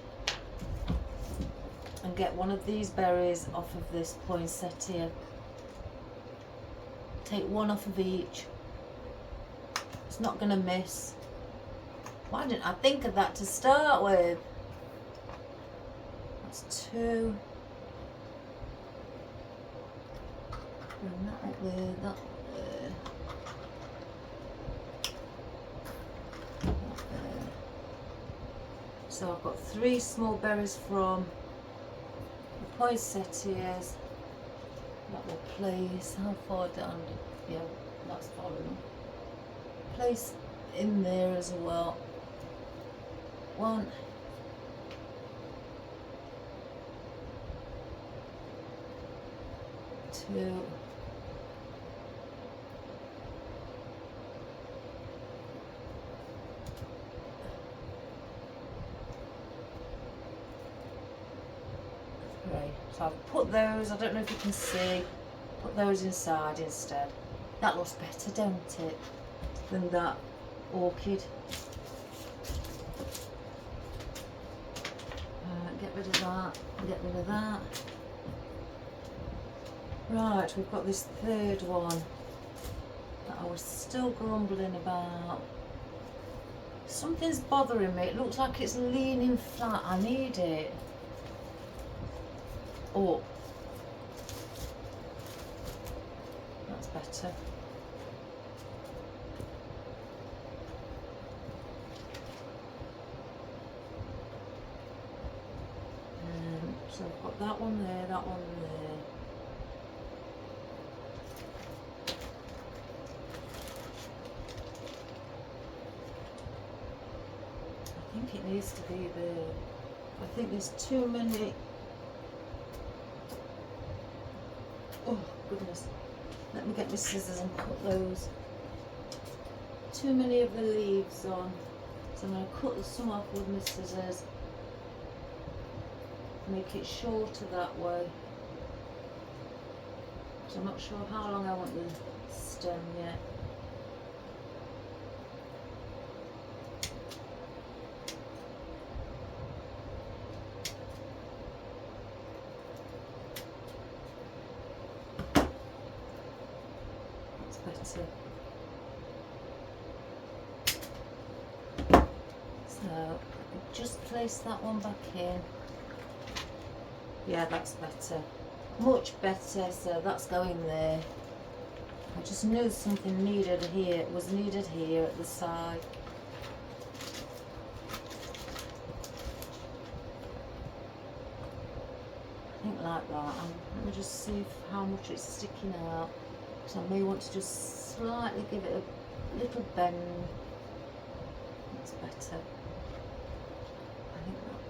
[SPEAKER 1] And get one of these berries off of this poinsettia. Take one off of each. It's not going to miss. Why didn't I think of that to start with? That's two. Bring that up there, that up there. That there. So I've got 3 small berries from the poinsettias. That will place, how far down? Yeah, that's far enough. Place in there as well. 1, 2, 3. So I've put those, I don't know if you can see, put those inside instead. That looks better, don't it, than that orchid. Get rid of that, get rid of that. Right, we've got this 3rd one that I was still grumbling about. Something's bothering me, it looks like it's leaning flat, I need it up. That's better. So I've got that one there, that one there. I think it needs to be there. I think there's too many. Oh goodness. Let me get my scissors and cut those. Too many of the leaves on. So I'm going to cut some off with my scissors. Make it shorter that way. So I'm not sure how long I want the stem yet. That's better. So just place that one back in. Yeah, that's better. Much better, so that's going there. I just knew something needed here. It was needed here at the side. I think like that. Let me just see how much it's sticking out. So I may want to just slightly give it a little bend. That's better. I think that.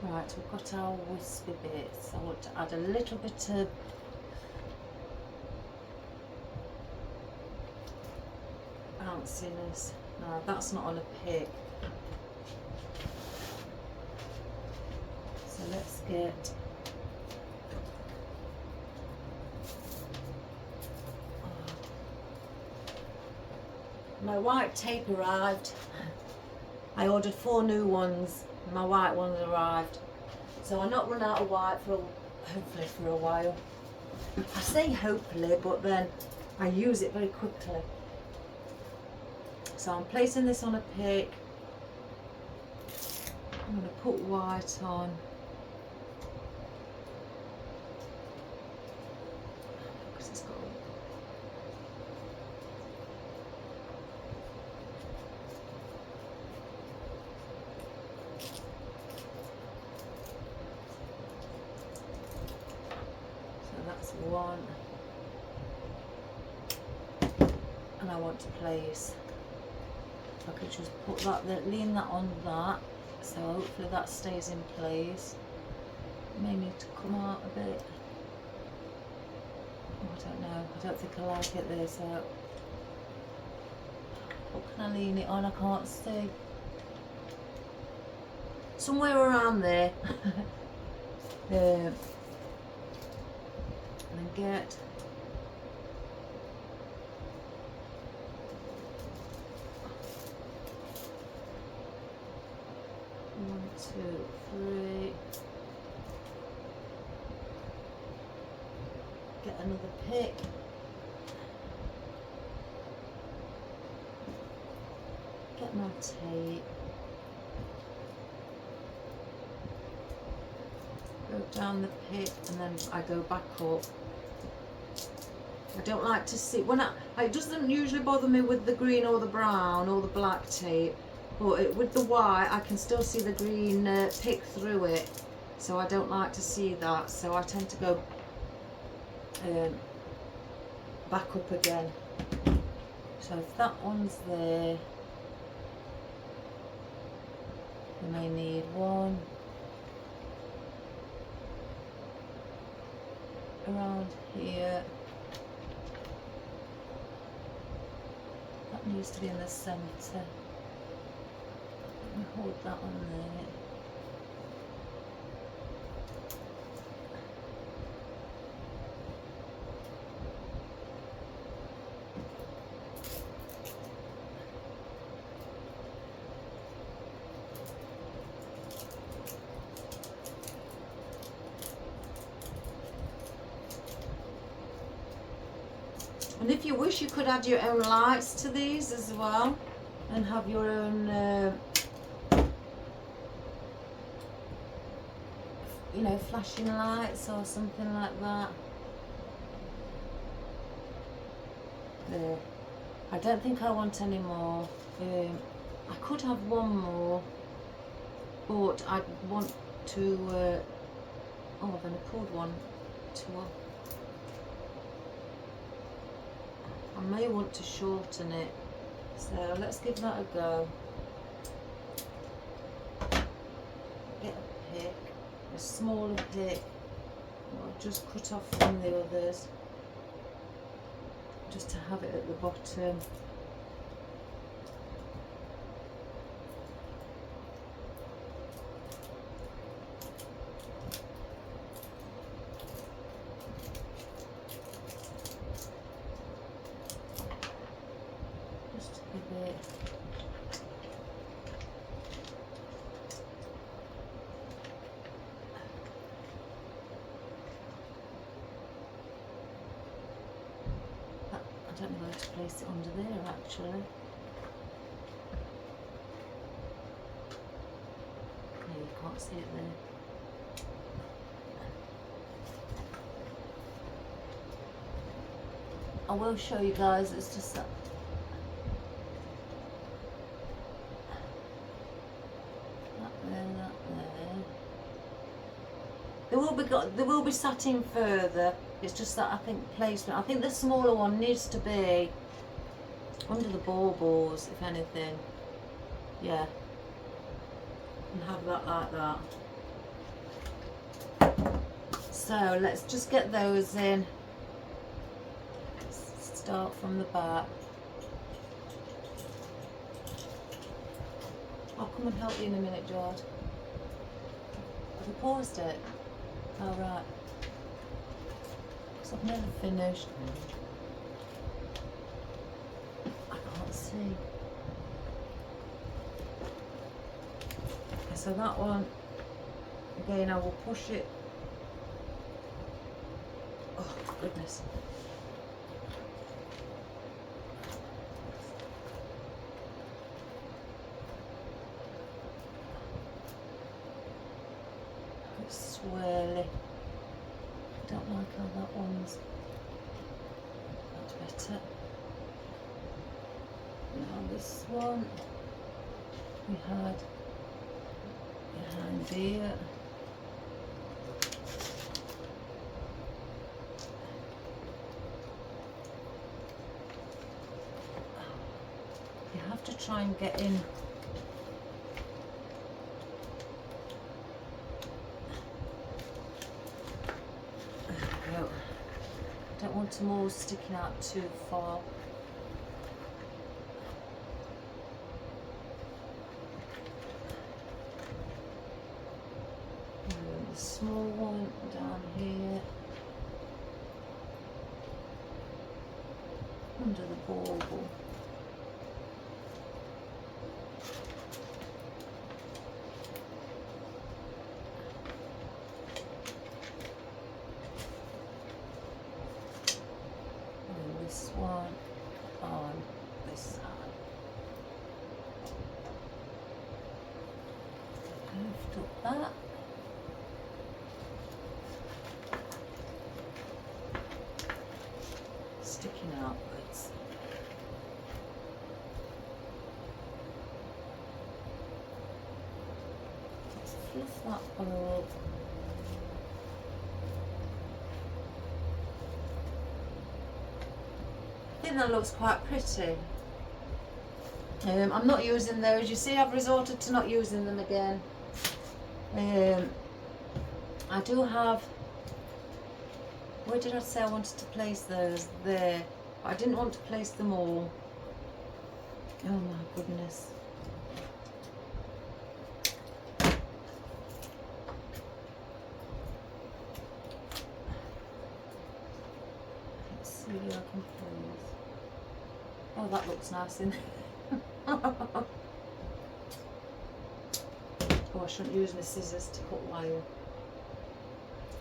[SPEAKER 1] Right, we've got our wispy bits. I want to add a little bit of bounciness. No, that's not on a pick. So let's get my white tape arrived. I ordered 4 new ones. My white ones arrived, so I'll not run out of white for hopefully for a while. I say hopefully, but then I use it very quickly. So I'm placing this on a pick. I'm going to put white on. Because it's got one, and I want to place. I could just put that, lean that on that, so hopefully that stays in place. May need to come out a bit. Oh, I don't know. I don't think I like it there. So what can I lean it on? I can't see. Somewhere around there. And then get one, two, three. Get another pick. Get my tape. Go put down the pick and then I go back up. I don't like to see, it doesn't usually bother me with the green or the brown or the black tape, but with the white I can still see the green pick through it, so I don't like to see that, so I tend to go back up again. So if that one's there, we may need one around here. That needs to be in the centre. Let me hold that on there. And if you wish, you could add your own lights to these as well and have your own you know, flashing lights or something like that. There. I don't think I want any more. I could have one more, but I want to oh, I've only pulled one, two off. I may want to shorten it, so let's give that a go. Get a pick, a smaller pick. I'll just cut off from the others, just to have it at the bottom. I don't know where to place it under there actually. No, you can't see it there. I will show you guys, it's just that. That there. They will be sat in further. It's just that I think placement. I think the smaller one needs to be under the baubles, if anything. Yeah. And have that like that. So let's just get those in. Start from the back. I'll come and help you in a minute, George. Have you paused it? Oh, right. Because I've never finished. I can't see. Okay, so that one, again, I will push it. Oh, goodness. It's swirly. Don't like how that one's. That's better. Now this one we had behind here. You have to try and get in. Don't want them all sticking out too far. And the small one down here, under the bauble. This one on this side. Lift up that. fluff that bulb. I think that looks quite pretty. I'm not using those. You see, I've resorted to not using them again. I do have. Where did I say I wanted to place those? There. But I didn't want to place them all. Oh my goodness. Let's see who I can place. Oh, that looks nice in there. Oh, I shouldn't use my scissors to cut wire.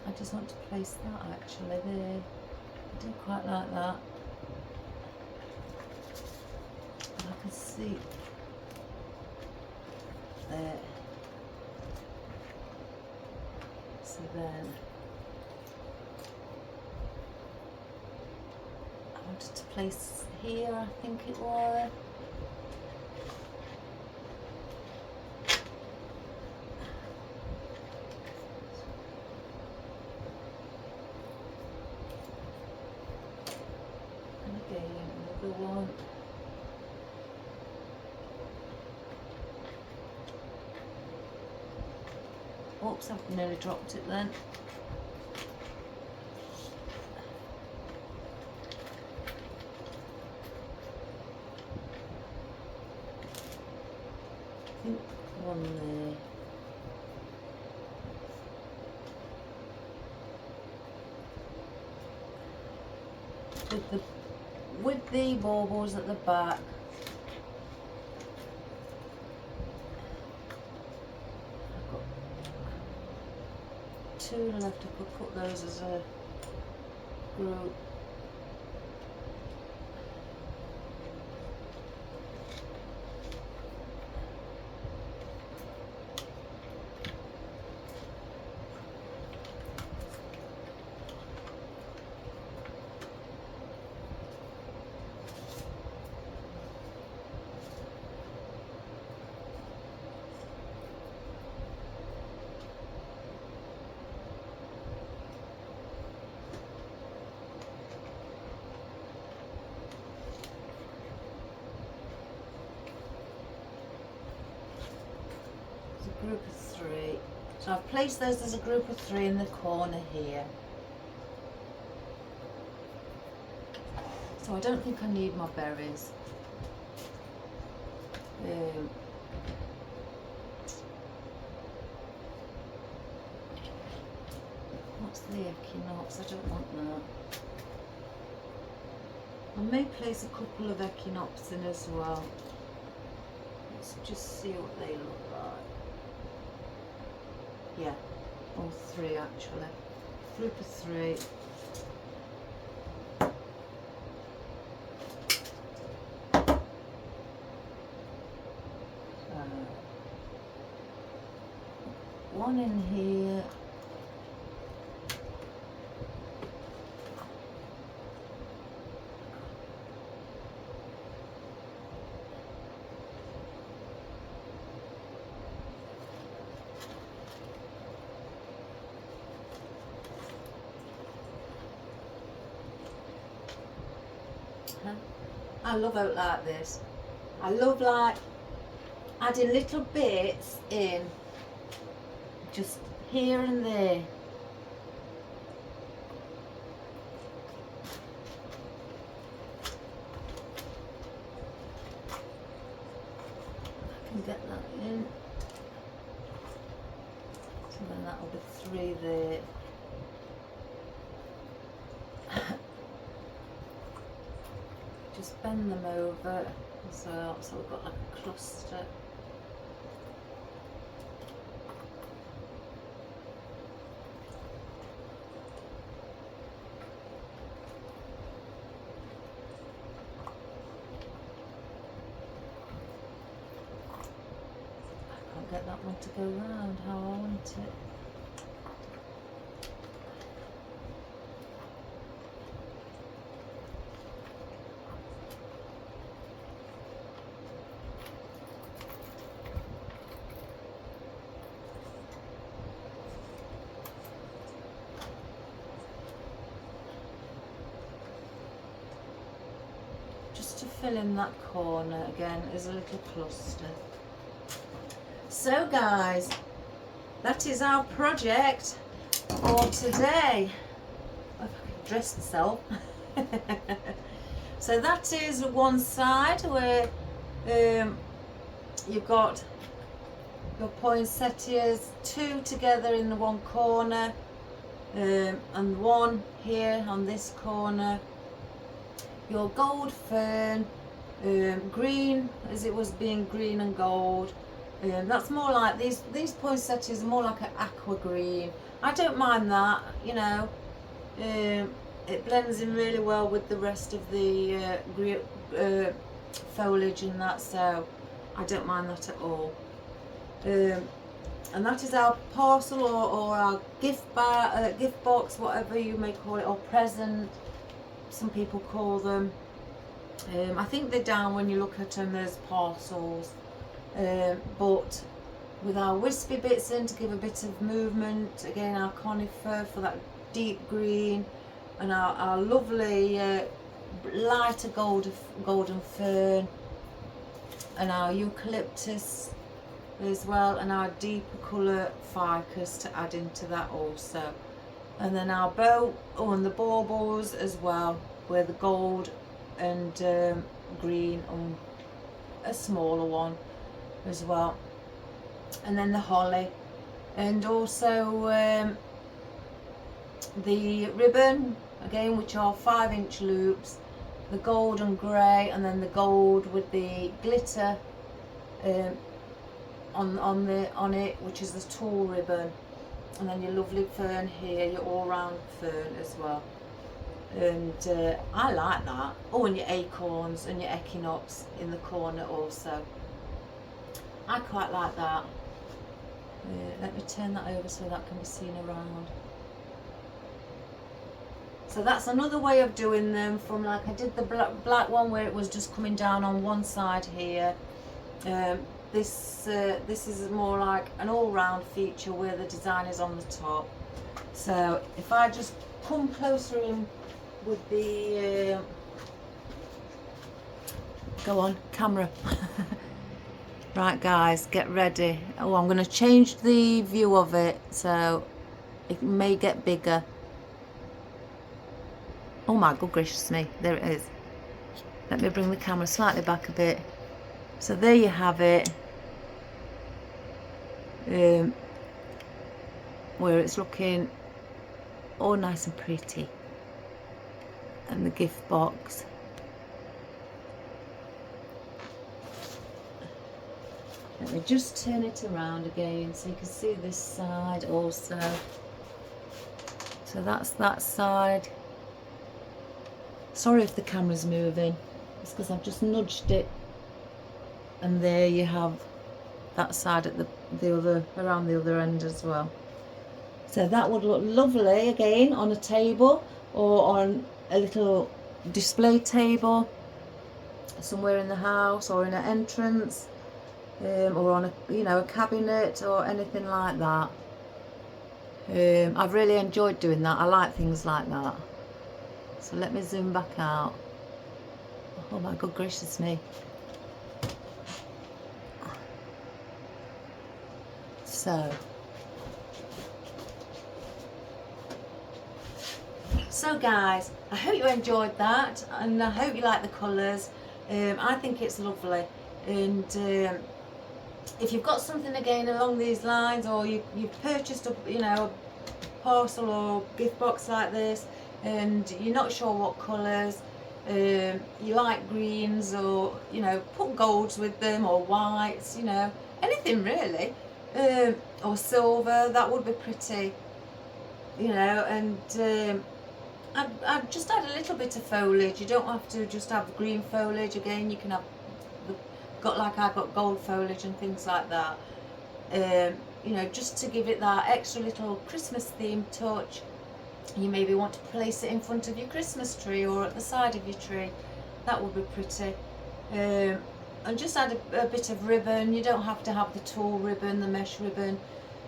[SPEAKER 1] I just want to place that actually there. I do quite like that. And I can see there. So then I wanted to place here, I think it was. Another one. Oops, I've nearly dropped it then. I think one there. With the baubles at the back, I've got 2 left. I could put those as a group. Group of 3. So I've placed those as a group of 3 in the corner here. So I don't think I need my berries. What's the equinox? I don't want that. I may place a couple of equinox in as well. Let's just see what they look like. Yeah, all 3 actually. Group of 3. One in here. I love out like this. I love like adding little bits in just here and there. I can get that in. So then that'll be 3 there. Just bend them over as well, so we've got like a cluster. I can't get that one to go round how I want it. fill in that corner again as a little cluster. So guys, that is our project for today. If I can dress myself. So that is one side where you've got your poinsettias, two together in the one corner, and one here on this corner. Your gold fern, green as it was being green and gold. That's more like these poinsettias are more like an aqua green. I don't mind that, you know. It blends in really well with the rest of the foliage and that, so I don't mind that at all. And that is our parcel or our gift box, whatever you may call it, or present, some people call them. I think they're down when you look at them as parcels, but with our wispy bits in to give a bit of movement, again our conifer for that deep green, and our lovely lighter golden fern, and our eucalyptus as well, and our deeper colour ficus to add into that also, and then our and the baubles as well, where the gold and green and a smaller one as well, and then the holly, and also the ribbon again, which are 5-inch loops, the gold and grey, and then the gold with the glitter on it, which is the tall ribbon, and then your lovely fern here, your all-round fern as well. And I like that. Oh, and your acorns and your equinox in the corner also. I quite like that. Let me turn that over so that can be seen around. So that's another way of doing them, from like I did the black one where it was just coming down on one side here. This is more like an all-round feature where the design is on the top. So if I just come closer in with the go on camera. Right guys, get ready. Oh, I'm going to change the view of it so it may get bigger. Oh my good gracious me, there it is. Let me bring the camera slightly back a bit. So there you have it, where it's looking all nice and pretty, and the gift box. Let me just turn it around again so you can see this side also. So that's that side. Sorry if the camera's moving, it's because I've just nudged it. And there you have that side at the other, around the other end as well. So that would look lovely again on a table or on a little display table somewhere in the house or in an entrance, or on a a cabinet or anything like that. I've really enjoyed doing that. I like things like that. So let me zoom back out. Oh my good gracious me. So guys, I hope you enjoyed that, and I hope you like the colours. I think it's lovely, and if you've got something again along these lines, or you've purchased a parcel or gift box like this, and you're not sure what colours, you like greens, or put golds with them, or whites, anything really, or silver, that would be pretty, and I'd just add a little bit of foliage. You don't have to just have green foliage. Again, you can have I've got gold foliage and things like that, just to give it that extra little Christmas themed touch. You maybe want to place it in front of your Christmas tree or at the side of your tree. That would be pretty. And just add a bit of ribbon. You don't have to have the tall ribbon, the mesh ribbon.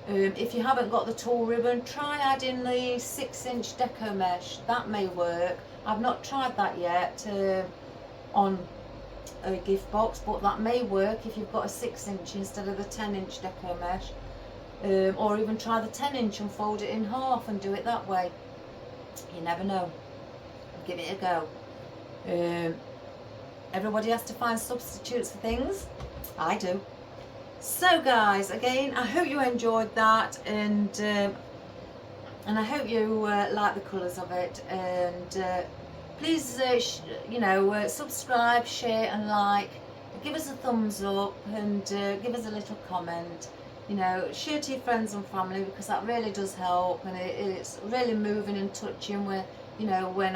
[SPEAKER 1] If you haven't got the tall ribbon, try adding the 6-inch deco mesh. That may work. I've not tried that yet on a gift box, but that may work if you've got a 6-inch instead of the 10-inch deco mesh. Or even try the 10-inch and fold it in half and do it that way. You never know. Give it a go. Everybody has to find substitutes for things. I do. So guys, again, I hope you enjoyed that, and I hope you like the colours of it, and please subscribe, share and like, give us a thumbs up, and give us a little comment. Share to your friends and family, because that really does help, and it's really moving and touching when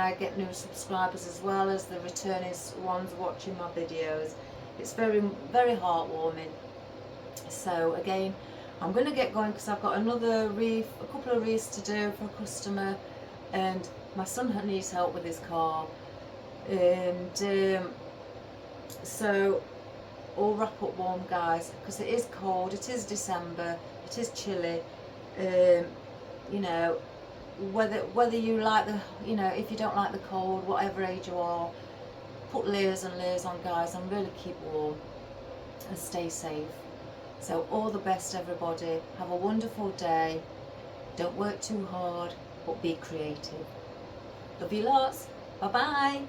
[SPEAKER 1] I get new subscribers, as well as the returning ones watching my videos. It's very, very heartwarming. So again, I'm going to get going because I've got a couple of wreaths to do for a customer, and my son needs help with his car, and so all wrap up warm, guys, because it is cold, it is December, it is chilly. Whether you like if you don't like the cold, whatever age you are, put layers and layers on, guys, and really keep warm and stay safe. So all the best, everybody. Have a wonderful day. Don't work too hard, but be creative. Love you lots. Bye bye.